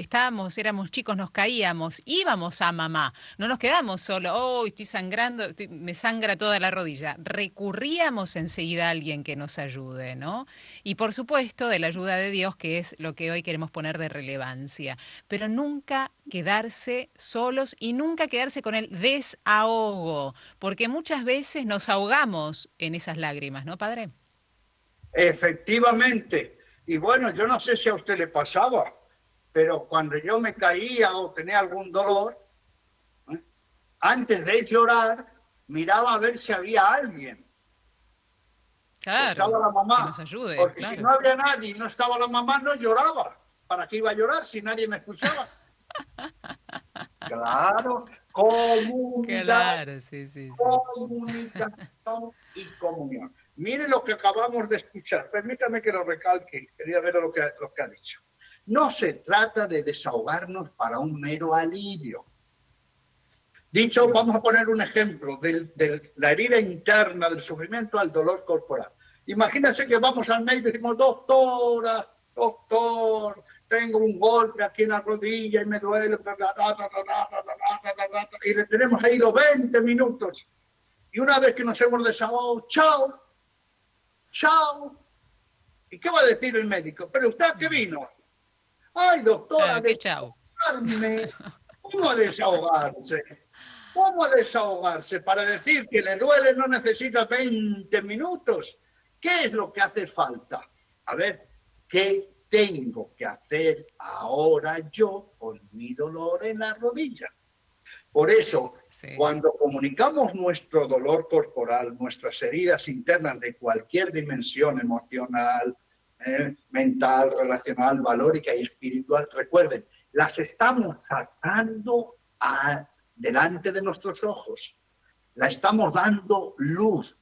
Speaker 1: éramos chicos, nos caíamos, íbamos a mamá, no nos quedamos solo, oh, estoy sangrando, me sangra toda la rodilla. Recurríamos enseguida a alguien que nos ayude, ¿no? Y por supuesto, de la ayuda de Dios, que es lo que hoy queremos poner de relevancia. Pero nunca quedarse solos y nunca quedarse con el desahogo, porque muchas veces nos ahogamos en esas lágrimas, ¿no, padre?
Speaker 2: Efectivamente. Y bueno, yo no sé si a usted le pasaba, pero cuando yo me caía o tenía algún dolor, antes de llorar, miraba a ver si había alguien.
Speaker 1: Claro,
Speaker 2: estaba la
Speaker 1: que
Speaker 2: mamá.
Speaker 1: nos ayude,
Speaker 2: Porque si
Speaker 1: claro.
Speaker 2: no había nadie y no estaba la mamá, no lloraba. ¿Para qué iba a llorar si nadie me escuchaba? Claro, comunidad,
Speaker 1: Claro, sí.
Speaker 2: comunicación y comunión. Mire lo que acabamos de escuchar. Permítame que lo recalque. Quería ver lo que ha dicho. No se trata de desahogarnos para un mero alivio. Dicho, vamos a poner un ejemplo de la herida interna del sufrimiento al dolor corporal. Imagínense que vamos al médico y decimos, doctora, doctor, tengo un golpe aquí en la rodilla y me duele, y le tenemos ahí los 20 minutos. Y una vez que nos hemos desahogado, chao. ¿Y qué va a decir el médico? ¿Pero usted a qué vino? Ay, doctora,
Speaker 1: Claro, qué chau.
Speaker 2: desahogarme. ¿Cómo desahogarse? ¿Cómo desahogarse? Para decir que le duele no necesita 20 minutos. ¿Qué es lo que hace falta? A ver, ¿qué tengo que hacer ahora yo con mi dolor en la rodilla? Por eso,
Speaker 1: Sí.
Speaker 2: cuando comunicamos nuestro dolor corporal, nuestras heridas internas de cualquier dimensión emocional, mental, relacional, valórica y espiritual, recuerden, las estamos sacando delante de nuestros ojos. La estamos dando luz.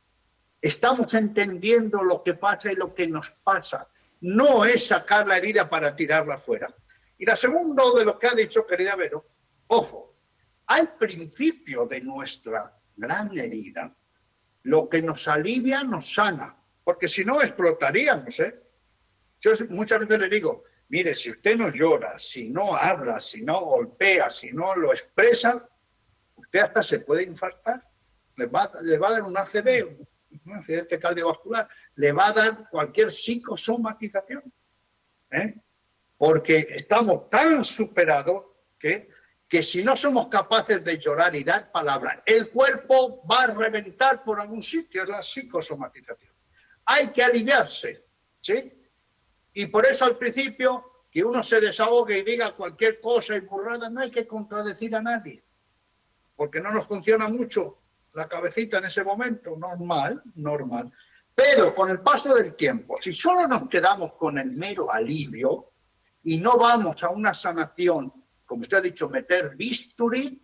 Speaker 2: Estamos entendiendo lo que pasa y lo que nos pasa. No es sacar la herida para tirarla fuera. Y la segunda de lo que ha dicho, querida Vero, ojo, al principio de nuestra gran herida, lo que nos alivia nos sana, porque si no explotaríamos, Yo muchas veces le digo, mire, si usted no llora, si no habla, si no golpea, si no lo expresa, usted hasta se puede infartar, le va a dar un ACV, un accidente cardiovascular, le va a dar cualquier psicosomatización, porque estamos tan superados que si no somos capaces de llorar y dar palabras, el cuerpo va a reventar por algún sitio, es la psicosomatización. Hay que aliviarse, ¿sí? Y por eso al principio, que uno se desahogue y diga cualquier cosa y burrada, no hay que contradecir a nadie, porque no nos funciona mucho la cabecita en ese momento, normal. Pero con el paso del tiempo, si solo nos quedamos con el mero alivio y no vamos a una sanación, como usted ha dicho, meter bisturí,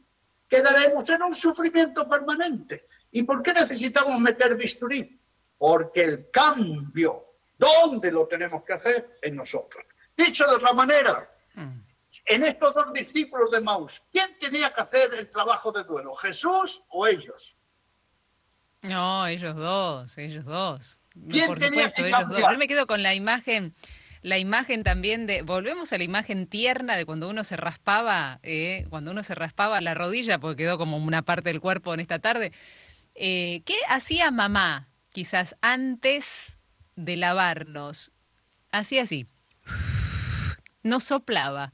Speaker 2: quedaremos en un sufrimiento permanente. ¿Y por qué necesitamos meter bisturí? Porque el cambio, ¿dónde lo tenemos que hacer? En nosotros. Dicho de otra manera, en estos dos discípulos de Maús, ¿quién tenía que hacer el trabajo de duelo? ¿Jesús o ellos?
Speaker 1: No, ellos dos.
Speaker 2: ¿Quién
Speaker 1: Por
Speaker 2: tenía
Speaker 1: supuesto,
Speaker 2: que
Speaker 1: ellos dos.
Speaker 2: cambiar?
Speaker 1: Yo me quedo con la imagen también volvemos a la imagen tierna de cuando uno se raspaba, la rodilla, porque quedó como una parte del cuerpo en esta tarde. ¿Qué hacía mamá, quizás antes de lavarnos? Hacía así, nos soplaba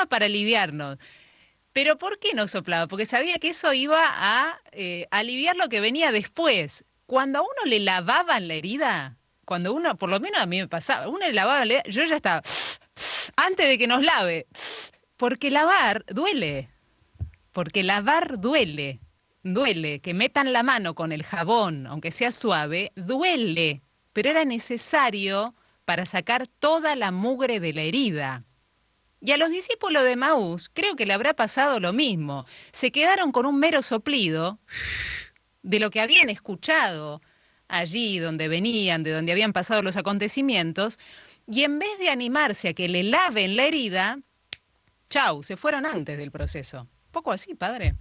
Speaker 1: para aliviarnos. ¿Pero por qué no soplaba? Porque sabía que eso iba a aliviar lo que venía después. Cuando a uno le lavaban la herida, cuando uno, por lo menos a mí me pasaba, uno le lavaba la herida, yo ya estaba, antes de que nos lave, porque lavar duele, duele, que metan la mano con el jabón, aunque sea suave, duele, pero era necesario para sacar toda la mugre de la herida. Y a los discípulos de Maús creo que le habrá pasado lo mismo. Se quedaron con un mero soplido de lo que habían escuchado allí donde venían, de donde habían pasado los acontecimientos, y en vez de animarse a que le laven la herida, chau, se fueron antes del proceso. Poco así, padre.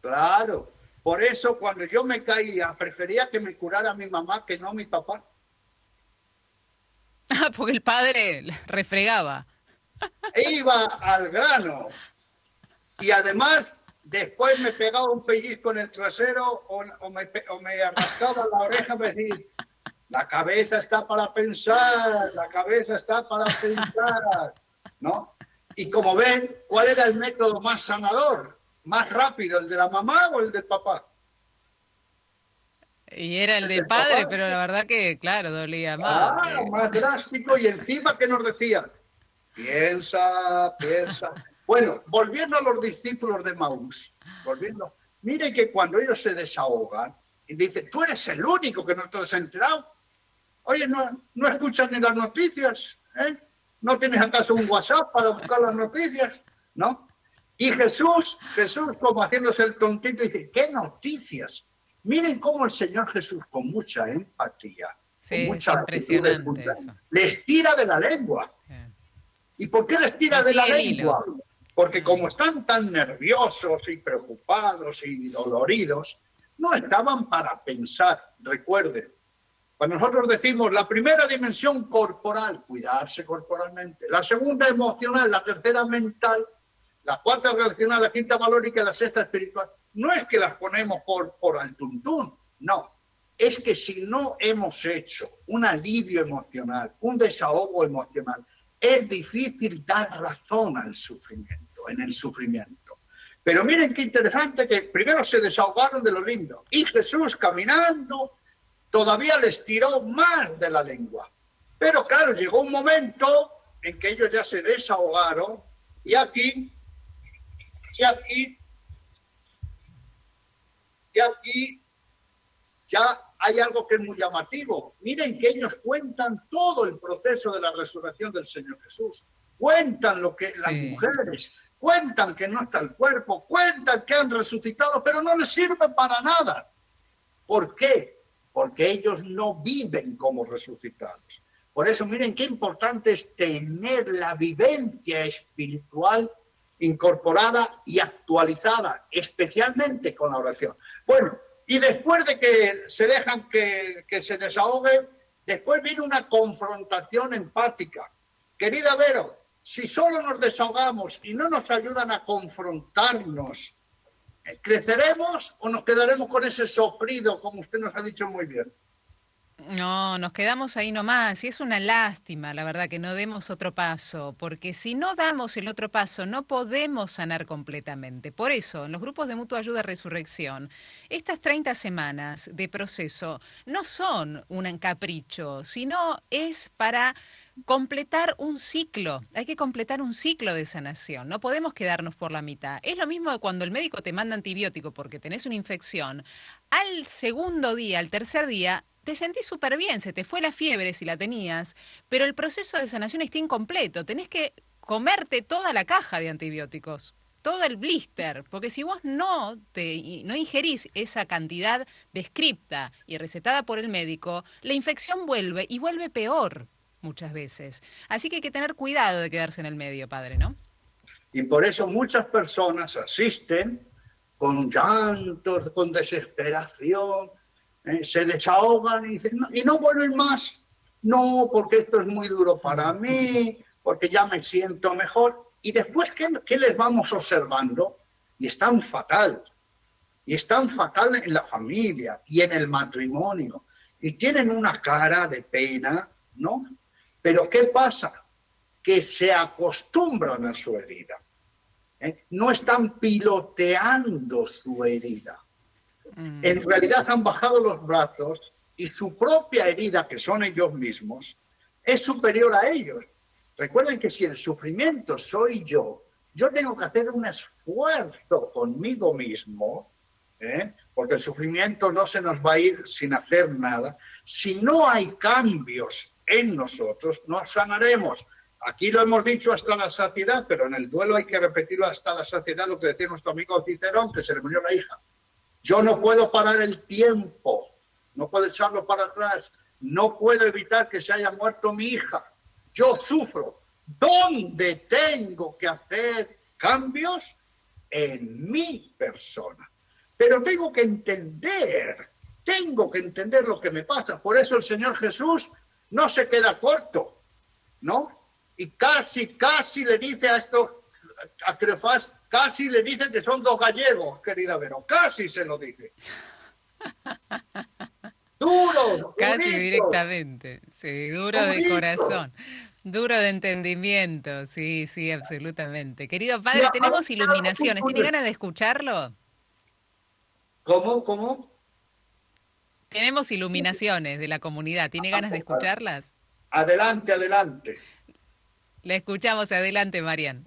Speaker 2: Claro. Por eso cuando yo me caía, prefería que me curara mi mamá que no mi papá.
Speaker 1: Ah, porque el padre refregaba.
Speaker 2: Iba al grano. Y además, después me pegaba un pellizco en el trasero o me arrancaba la oreja, me decía, la cabeza está para pensar, ¿no? Y como ven, ¿cuál era el método más sanador? ¿Más rápido, el de la mamá o el del papá?
Speaker 1: Y era el del
Speaker 2: del
Speaker 1: padre,
Speaker 2: papá.
Speaker 1: pero la verdad que, claro, dolía más.
Speaker 2: Más drástico, y encima que nos decía, piensa. Bueno, volviendo a los discípulos de Maús, miren que cuando ellos se desahogan y dicen, tú eres el único que no te has enterado. Oye, no escuchas ni las noticias, ¿eh? ¿No tienes acaso un WhatsApp para buscar las noticias? ¿No? Y Jesús como haciéndose el tontito, dice, ¿qué noticias? Miren cómo el Señor Jesús, con mucha empatía,
Speaker 1: Sí,
Speaker 2: con
Speaker 1: es
Speaker 2: mucha
Speaker 1: impresionante eso.
Speaker 2: les tira de la lengua. ¿Y por qué les tira
Speaker 1: No
Speaker 2: de la
Speaker 1: sigue el
Speaker 2: lengua?
Speaker 1: hilo.
Speaker 2: Porque como están tan nerviosos y preocupados y doloridos, no estaban para pensar. Recuerden, cuando nosotros decimos la primera dimensión corporal, cuidarse corporalmente, la segunda emocional, la tercera mental, la cuarta relacional, la quinta valórica y la sexta espiritual, no es que las ponemos por al tuntún, no. Es que si no hemos hecho un alivio emocional, un desahogo emocional, es difícil dar razón al sufrimiento, en el sufrimiento. Pero miren qué interesante que primero se desahogaron de lo lindo y Jesús caminando todavía les tiró más de la lengua. Pero claro, llegó un momento en que ellos ya se desahogaron y aquí ya hay algo que es muy llamativo. Miren que ellos cuentan todo el proceso de la resurrección del Señor Jesús. Cuentan lo que las mujeres, cuentan que no está el cuerpo, cuentan que han resucitado, pero no les sirve para nada. ¿Por qué? Porque ellos no viven como resucitados. Por eso, miren qué importante es tener la vivencia espiritual incorporada y actualizada, especialmente con la oración. Bueno, y después de que se dejan que se desahoguen, después viene una confrontación empática. Querida Vero, si solo nos desahogamos y no nos ayudan a confrontarnos ¿Creceremos o nos quedaremos con ese soplido, como usted nos ha dicho muy bien?
Speaker 1: No, nos quedamos ahí nomás y es una lástima, la verdad, que no demos otro paso, porque si no damos el otro paso no podemos sanar completamente. Por eso, en los grupos de mutua ayuda Resurrección, estas 30 semanas de proceso no son un capricho, sino es para completar un ciclo. Hay que completar un ciclo de sanación. No podemos quedarnos por la mitad. Es lo mismo que cuando el médico te manda antibiótico porque tenés una infección. Al segundo día, al tercer día, te sentís súper bien, se te fue la fiebre si la tenías, pero el proceso de sanación está incompleto. Tenés que comerte toda la caja de antibióticos, todo el blister, porque si vos no ingerís esa cantidad descripta y recetada por el médico, la infección vuelve y vuelve peor muchas veces. Así que hay que tener cuidado de quedarse en el medio, padre, ¿no?
Speaker 2: Y por eso muchas personas asisten con llantos, con desesperación, se desahogan y dicen, y no vuelven más. No, porque esto es muy duro para mí, porque ya me siento mejor. Y después, ¿qué les vamos observando? Y están fatal. Y están fatal en la familia y en el matrimonio. Y tienen una cara de pena, ¿no? Pero ¿qué pasa? Que se acostumbran a su herida. No están piloteando su herida. En realidad han bajado los brazos y su propia herida, que son ellos mismos, es superior a ellos. Recuerden que si el sufrimiento soy yo tengo que hacer un esfuerzo conmigo mismo, porque el sufrimiento no se nos va a ir sin hacer nada. Si no hay cambios en nosotros, no sanaremos. Aquí lo hemos dicho hasta la saciedad, pero en el duelo hay que repetirlo hasta la saciedad, lo que decía nuestro amigo Cicerón, que se le murió la hija. Yo no puedo parar el tiempo, no puedo echarlo para atrás, no puedo evitar que se haya muerto mi hija. Yo sufro. ¿Dónde tengo que hacer cambios? En mi persona. Pero tengo que entender lo que me pasa. Por eso el Señor Jesús no se queda corto, ¿no? Y casi le dice a Cleofás, casi le dice que son dos gallegos, querida Vero, casi se lo dice. Duro,
Speaker 1: Casi
Speaker 2: durito,
Speaker 1: directamente, sí, duro de
Speaker 2: durito.
Speaker 1: corazón, duro de entendimiento, sí, sí, absolutamente. Querido padre, tenemos iluminaciones, ¿tiene ganas de escucharlo?
Speaker 2: ¿Cómo?
Speaker 1: Tenemos iluminaciones de la comunidad, ¿tiene ganas de escucharlas?
Speaker 2: Adelante.
Speaker 1: La escuchamos, adelante, Marian.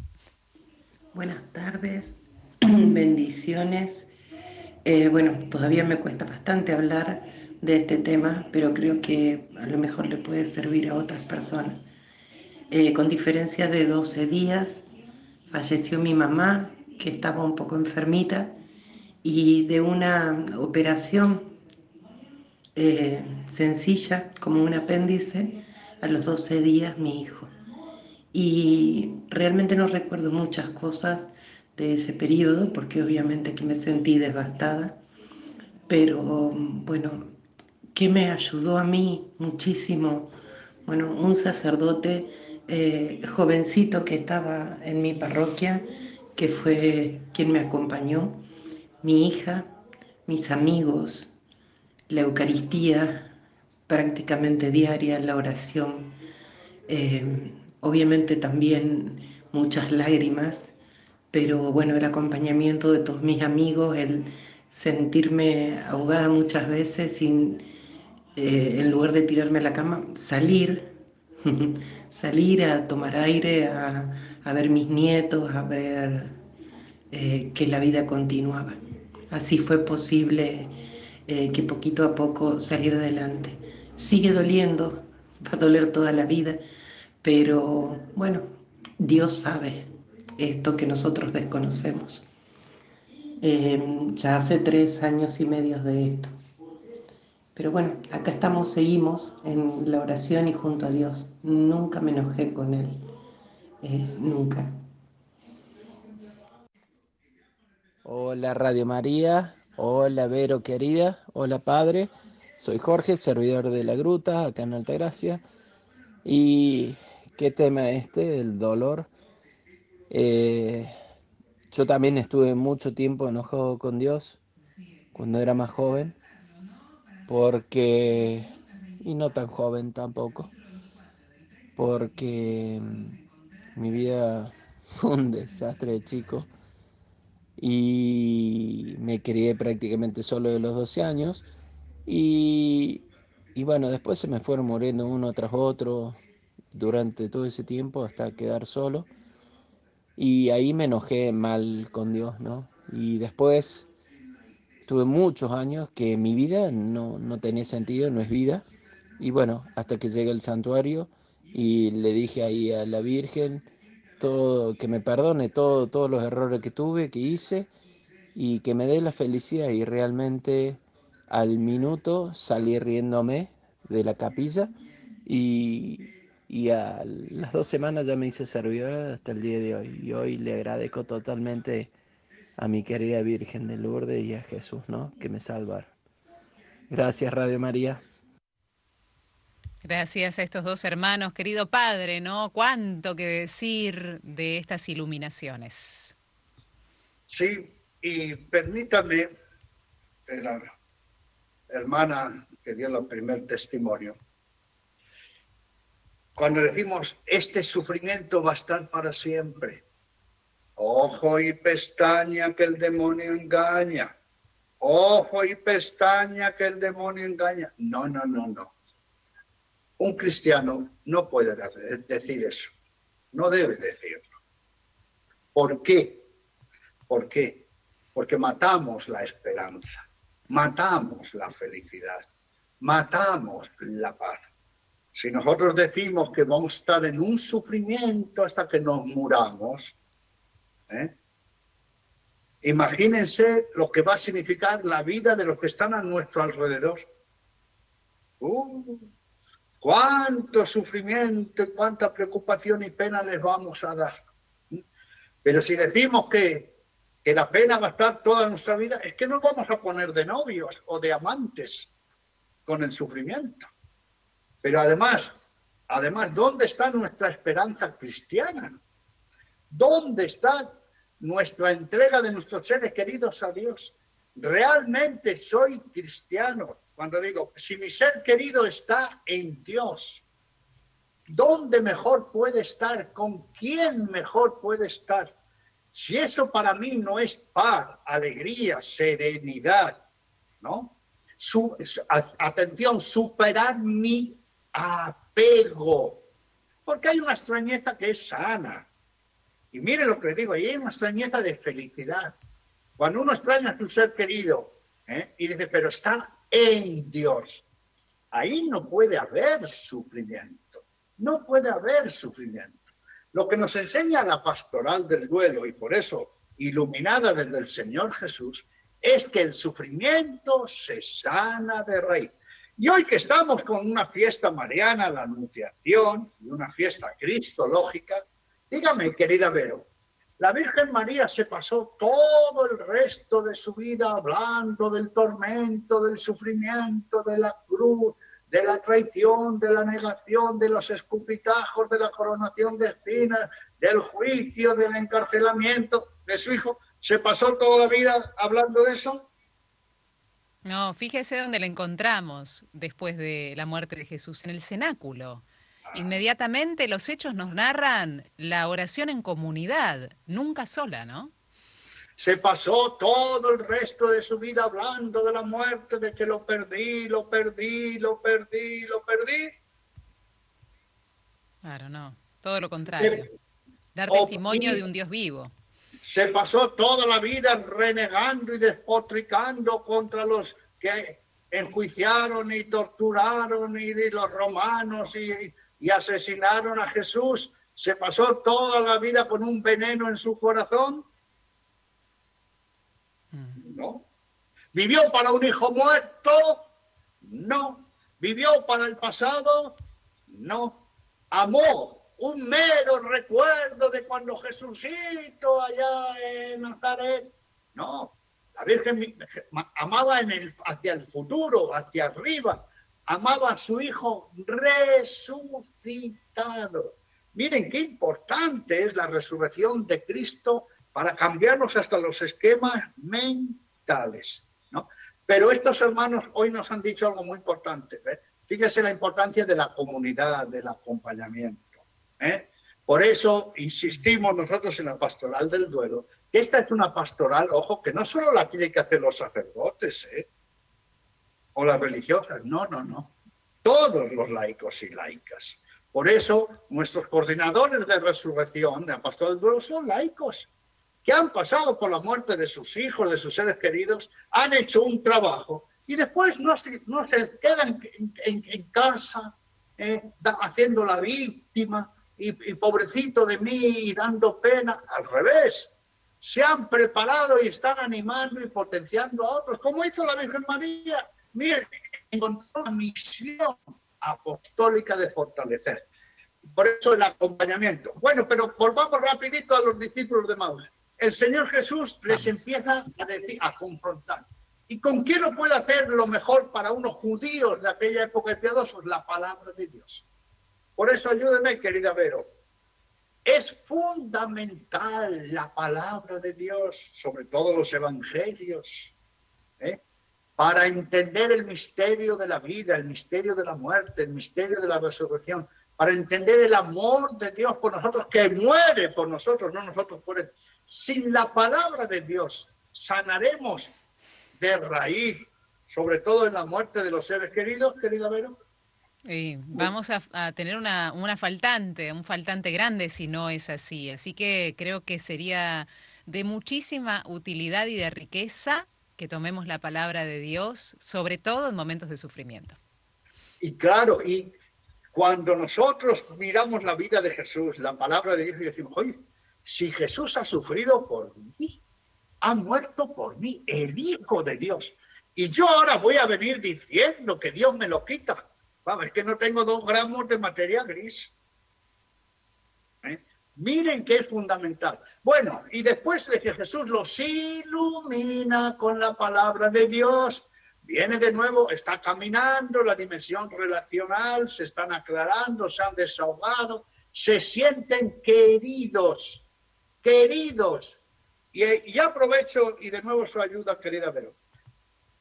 Speaker 3: Buenas tardes, bendiciones. Bueno, todavía me cuesta bastante hablar de este tema, pero creo que a lo mejor le puede servir a otras personas. Con diferencia de 12 días, falleció mi mamá, que estaba un poco enfermita, y de una operación sencilla, como un apéndice, a los 12 días mi hijo. Y realmente no recuerdo muchas cosas de ese periodo, porque obviamente que me sentí devastada, pero bueno, ¿qué me ayudó a mí muchísimo? Bueno, un sacerdote jovencito que estaba en mi parroquia, que fue quien me acompañó, mi hija, mis amigos, la Eucaristía prácticamente diaria, la oración, obviamente también muchas lágrimas, pero bueno, el acompañamiento de todos mis amigos, el sentirme ahogada muchas veces sin, en lugar de tirarme a la cama, salir, salir a tomar aire, a ver mis nietos, a ver que la vida continuaba. Así fue posible que poquito a poco salir adelante. Sigue doliendo, va a doler toda la vida, pero bueno, Dios sabe esto que nosotros desconocemos. Ya hace 3 años y medio de esto. Pero bueno, acá estamos, seguimos en la oración y junto a Dios. Nunca me enojé con Él, nunca.
Speaker 4: Hola Radio María, hola Vero querida, hola Padre, soy Jorge, servidor de La Gruta, acá en Altagracia. ¿Y qué tema del dolor? Yo también estuve mucho tiempo enojado con Dios cuando era más joven, porque, y no tan joven tampoco, porque mi vida fue un desastre de chico y me crié prácticamente solo de los 12 años y, y bueno, después se me fueron muriendo uno tras otro durante todo ese tiempo hasta quedar solo y ahí me enojé mal con Dios, ¿no? Y después tuve muchos años que mi vida no tenía sentido, no es vida. Y bueno, hasta que llegué al santuario y le dije ahí a la Virgen todo, que me perdone todos los errores que tuve, que hice y que me dé la felicidad. Y realmente al minuto salí riéndome de la capilla y, y a las 2 semanas ya me hice servidor hasta el día de hoy. Y hoy le agradezco totalmente a mi querida Virgen de Lourdes y a Jesús, ¿no? Que me salvaron. Gracias, Radio María.
Speaker 1: Gracias a estos dos hermanos, querido padre, ¿no? Cuánto que decir de estas iluminaciones.
Speaker 2: Sí, y permítame, la hermana que dio el primer testimonio, cuando decimos este sufrimiento va a estar para siempre, ojo y pestaña que el demonio engaña, ojo y pestaña que el demonio engaña. No, no, no, no. Un cristiano no puede decir eso, no debe decirlo. ¿Por qué? ¿Por qué? Porque matamos la esperanza, matamos la felicidad, matamos la paz. Si nosotros decimos que vamos a estar en un sufrimiento hasta que nos muramos, imagínense lo que va a significar la vida de los que están a nuestro alrededor. Cuánto sufrimiento, cuánta preocupación y pena les vamos a dar. Pero si decimos que la pena va a estar toda nuestra vida, es que no vamos a poner de novios o de amantes con el sufrimiento. Pero además, ¿dónde está nuestra esperanza cristiana? ¿Dónde está nuestra entrega de nuestros seres queridos a Dios? ¿Realmente soy cristiano? Cuando digo, si mi ser querido está en Dios, ¿dónde mejor puede estar? ¿Con quién mejor puede estar? Si eso para mí no es paz, alegría, serenidad, ¿no? Atención, superar mi apego, porque hay una extrañeza que es sana. Y mire lo que le digo, hay una extrañeza de felicidad. Cuando uno extraña a su ser querido, y dice, pero está en Dios, ahí no puede haber sufrimiento, no puede haber sufrimiento. Lo que nos enseña la pastoral del duelo, y por eso iluminada desde el Señor Jesús, es que el sufrimiento se sana de raíz. Y hoy que estamos con una fiesta mariana, la Anunciación, y una fiesta cristológica, dígame, querida Vero, la Virgen María se pasó todo el resto de su vida hablando del tormento, del sufrimiento, de la cruz, de la traición, de la negación, de los escupitajos, de la coronación de espinas, del juicio, del encarcelamiento de su hijo. ¿Se pasó toda la vida hablando de eso?
Speaker 1: No, fíjese dónde la encontramos después de la muerte de Jesús, en el cenáculo. Inmediatamente los hechos nos narran la oración en comunidad, nunca sola, ¿no?
Speaker 2: Se pasó todo el resto de su vida hablando de la muerte, de que lo perdí, lo perdí, lo perdí, lo perdí.
Speaker 1: Claro, no, todo lo contrario. Dar testimonio de un Dios vivo.
Speaker 2: Se pasó toda la vida renegando y despotricando contra los que enjuiciaron y torturaron y los romanos y asesinaron a Jesús. Se pasó toda la vida con un veneno en su corazón. No. ¿Vivió para un hijo muerto? No. ¿Vivió para el pasado? No. Amó un mero recuerdo de cuando Jesucito allá en Nazaret. No. La Virgen amaba hacia el futuro, hacia arriba. Amaba a su hijo resucitado. Miren qué importante es la resurrección de Cristo para cambiarnos hasta los esquemas mentales, ¿no? Pero estos hermanos hoy nos han dicho algo muy importante, ¿eh? Fíjese la importancia de la comunidad, del acompañamiento, ¿eh? Por eso insistimos nosotros en la pastoral del duelo, que esta es una pastoral, ojo, que no solo la tienen que hacer los sacerdotes, ¿eh? O las religiosas, no, no, no. Todos los laicos y laicas. Por eso nuestros coordinadores de resurrección de la pastoral del duelo son laicos, que han pasado por la muerte de sus hijos, de sus seres queridos, han hecho un trabajo y después no se quedan en casa haciendo la víctima y pobrecito de mí y dando pena. Al revés, se han preparado y están animando y potenciando a otros, como hizo la Virgen María. Miren, encontró una misión apostólica de fortalecer. Por eso el acompañamiento. Bueno, pero volvamos rapidito a los discípulos de Maús. El Señor Jesús les empieza a decir, a confrontar. ¿Y con quién lo puede hacer lo mejor para unos judíos de aquella época de piadosos? La palabra de Dios. Por eso ayúdeme, querida Vero. Es fundamental la palabra de Dios, sobre todo los evangelios, para entender el misterio de la vida, el misterio de la muerte, el misterio de la resurrección, para entender el amor de Dios por nosotros, que muere por nosotros, no nosotros por él. Sin la palabra de Dios sanaremos de raíz, sobre todo en la muerte de los seres queridos, querida Vero.
Speaker 1: Y vamos a tener un faltante grande si no es así. Así que creo que sería de muchísima utilidad y de riqueza que tomemos la palabra de Dios, sobre todo en momentos de sufrimiento.
Speaker 2: Y claro, y cuando nosotros miramos la vida de Jesús, la palabra de Dios, y decimos, oye, si Jesús ha sufrido por mí, ha muerto por mí, el Hijo de Dios, y yo ahora voy a venir diciendo que Dios me lo quita. Vamos, es que no tengo 2 gramos de materia gris. Miren que es fundamental. Bueno, y después de que Jesús los ilumina con la palabra de Dios, viene de nuevo, está caminando la dimensión relacional, se están aclarando, se han desahogado, se sienten queridos. Y aprovecho y de nuevo su ayuda, querida Vero.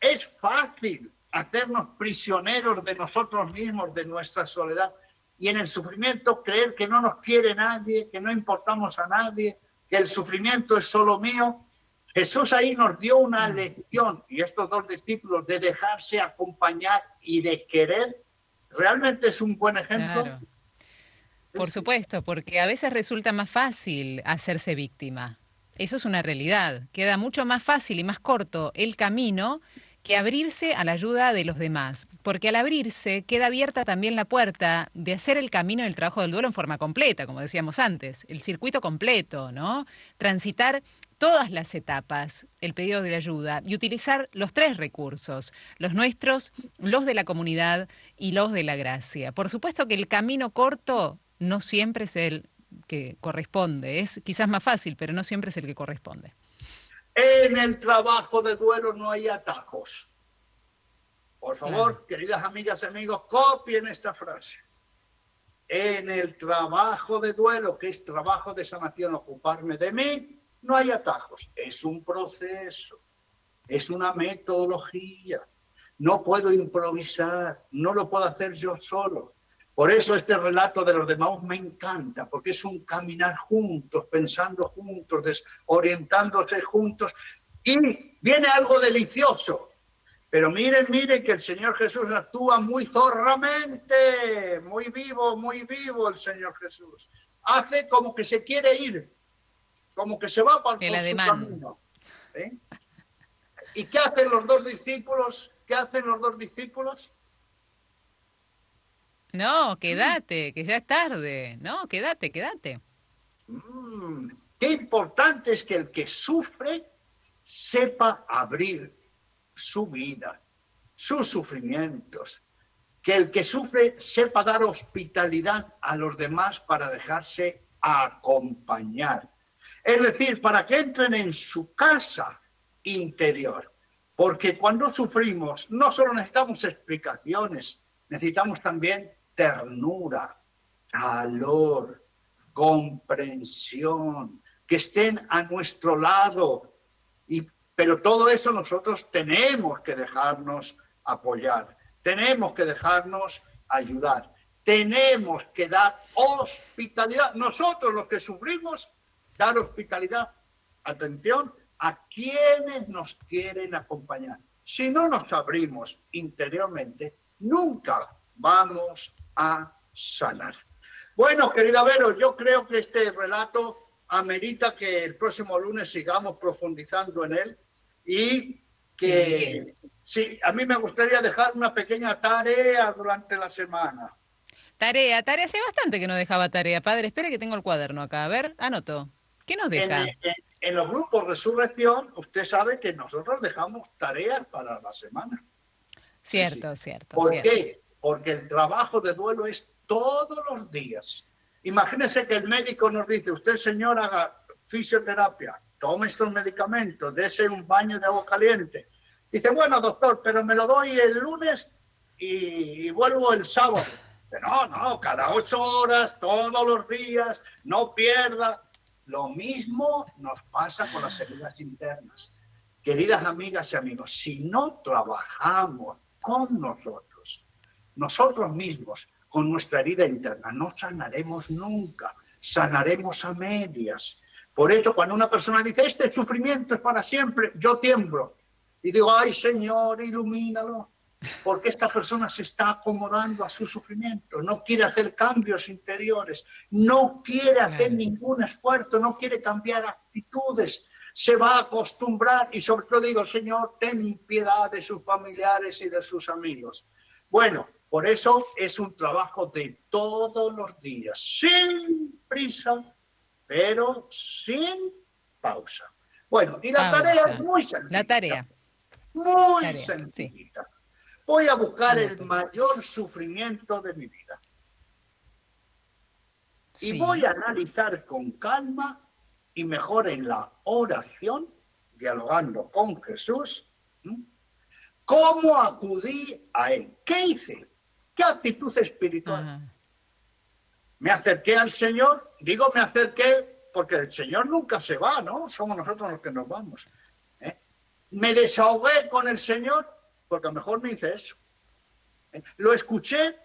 Speaker 2: Es fácil hacernos prisioneros de nosotros mismos, de nuestra soledad, y en el sufrimiento creer que no nos quiere nadie, que no importamos a nadie, que el sufrimiento es solo mío. Jesús ahí nos dio una lección, y estos 2 discípulos, de dejarse acompañar y de querer. Realmente es un buen ejemplo.
Speaker 1: Claro. Por supuesto, porque a veces resulta más fácil hacerse víctima. Eso es una realidad. Queda mucho más fácil y más corto el camino que abrirse a la ayuda de los demás, porque al abrirse queda abierta también la puerta de hacer el camino del trabajo del duelo en forma completa, como decíamos antes, el circuito completo, ¿no? Transitar todas las etapas, el pedido de ayuda y utilizar los 3 recursos, los nuestros, los de la comunidad y los de la gracia. Por supuesto que el camino corto no siempre es el que corresponde, es quizás más fácil, pero no siempre es el que corresponde.
Speaker 2: En el trabajo de duelo no hay atajos. Por favor, queridas amigas y amigos, copien esta frase. En el trabajo de duelo, que es trabajo de sanación, ocuparme de mí, no hay atajos. Es un proceso, es una metodología. No puedo improvisar, no lo puedo hacer yo solo. Por eso este relato de los de Maús me encanta, porque es un caminar juntos, pensando juntos, orientándose juntos. Y viene algo delicioso. Pero miren que el Señor Jesús actúa muy zorramente, muy vivo el Señor Jesús. Hace como que se quiere ir, como que se va por su camino. ¿Y qué hacen los 2 discípulos?
Speaker 1: No, quédate, que ya es tarde. No, quédate.
Speaker 2: Qué importante es que el que sufre sepa abrir su vida, sus sufrimientos. Que el que sufre sepa dar hospitalidad a los demás para dejarse acompañar. Es decir, para que entren en su casa interior. Porque cuando sufrimos no solo necesitamos explicaciones, necesitamos también ternura, calor, comprensión, que estén a nuestro lado. Pero todo eso nosotros tenemos que dejarnos apoyar, tenemos que dejarnos ayudar, tenemos que dar hospitalidad. Nosotros los que sufrimos, dar hospitalidad, atención, a quienes nos quieren acompañar. Si no nos abrimos interiormente, nunca vamos a sanar. Bueno, querida Vero, yo creo que este relato amerita que el próximo lunes sigamos profundizando en él y que sí, a mí me gustaría dejar una pequeña tarea durante la semana.
Speaker 1: Tarea, hace bastante que no dejaba tarea. Padre, espere que tengo el cuaderno acá. A ver, anoto. ¿Qué nos deja?
Speaker 2: En los grupos Resurrección, usted sabe que nosotros dejamos tareas para la semana.
Speaker 1: Cierto,
Speaker 2: Sí.
Speaker 1: cierto.
Speaker 2: ¿Por
Speaker 1: cierto.
Speaker 2: qué? Porque el trabajo de duelo es todos los días. Imagínese que el médico nos dice, usted, señor, haga fisioterapia, tome estos medicamentos, dese un baño de agua caliente. Dice, bueno, doctor, pero me lo doy el lunes y vuelvo el sábado. No, cada 8 horas, todos los días, no pierda. Lo mismo nos pasa con las heridas internas. Queridas amigas y amigos, si no trabajamos con nosotros mismos, con nuestra herida interna, no sanaremos nunca, sanaremos a medias. Por eso, cuando una persona dice, este sufrimiento es para siempre, yo tiemblo y digo, ay, Señor, ilumínalo, porque esta persona se está acomodando a su sufrimiento, no quiere hacer cambios interiores, no quiere hacer ningún esfuerzo, no quiere cambiar actitudes, se va a acostumbrar y sobre todo digo, Señor, ten piedad de sus familiares y de sus amigos. Bueno, por eso es un trabajo de todos los días, sin prisa, pero sin pausa. Bueno, y la tarea es muy sencilla.
Speaker 1: La tarea.
Speaker 2: Muy sencillita. Sí. Voy a buscar el mayor sufrimiento de mi vida. Sí. Y voy a analizar con calma y mejor en la oración, dialogando con Jesús, cómo acudí a Él. ¿Qué hice? ¿Qué actitud espiritual? Me acerqué al Señor, digo me acerqué porque el Señor nunca se va, ¿no? Somos nosotros los que nos vamos. Me desahogué con el Señor, porque a lo mejor me hice eso. Lo escuché,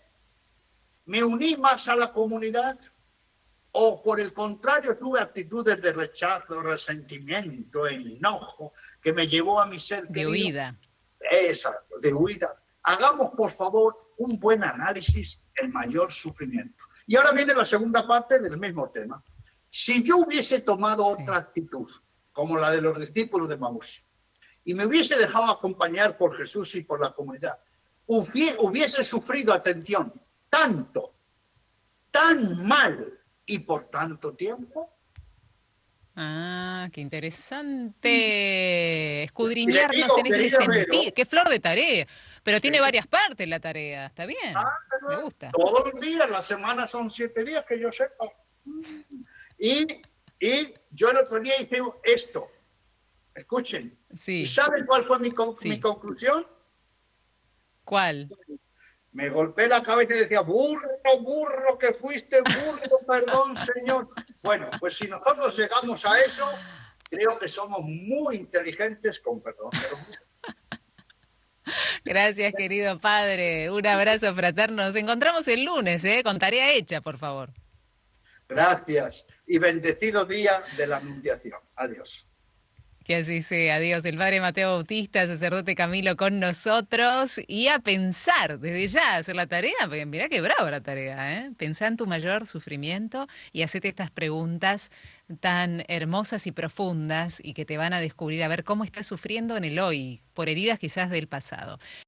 Speaker 2: me uní más a la comunidad, o por el contrario tuve actitudes de rechazo, resentimiento, enojo, que me llevó a mi ser querido.
Speaker 1: De huida.
Speaker 2: Exacto, de huida. Hagamos, por favor, un buen análisis del mayor sufrimiento. Y ahora viene la segunda parte del mismo tema. Si yo hubiese tomado otra actitud, como la de los discípulos de Maús, y me hubiese dejado acompañar por Jesús y por la comunidad, hubiese sufrido, atención, tanto, tan mal y por tanto tiempo.
Speaker 1: Ah, qué interesante. Escudriñarnos en este sentido. Qué flor de tarea. Pero tiene varias partes la tarea. Está bien. Me gusta.
Speaker 2: Todos los días, la semana son 7 días, que yo sepa. Y yo el otro día hice esto. Escuchen.
Speaker 1: Sí.
Speaker 2: ¿Y saben cuál fue mi conclusión?
Speaker 1: ¿Cuál?
Speaker 2: Me golpeé la cabeza y decía, burro que fuiste, burro, perdón, Señor. Bueno, pues si nosotros llegamos a eso, creo que somos muy inteligentes, con perdón.
Speaker 1: Gracias, querido padre. Un abrazo fraterno. Nos encontramos el lunes, con tarea hecha, por favor.
Speaker 2: Gracias. Y bendecido día de la Anunciación. Adiós.
Speaker 1: Que así sea. Adiós. El padre Mateo Bautista, sacerdote Camilo, con nosotros. Y a pensar, desde ya, hacer la tarea. Porque mirá qué brava la tarea, ¿eh? Pensá en tu mayor sufrimiento y hacete estas preguntas tan hermosas y profundas y que te van a descubrir a ver cómo estás sufriendo en el hoy, por heridas quizás del pasado.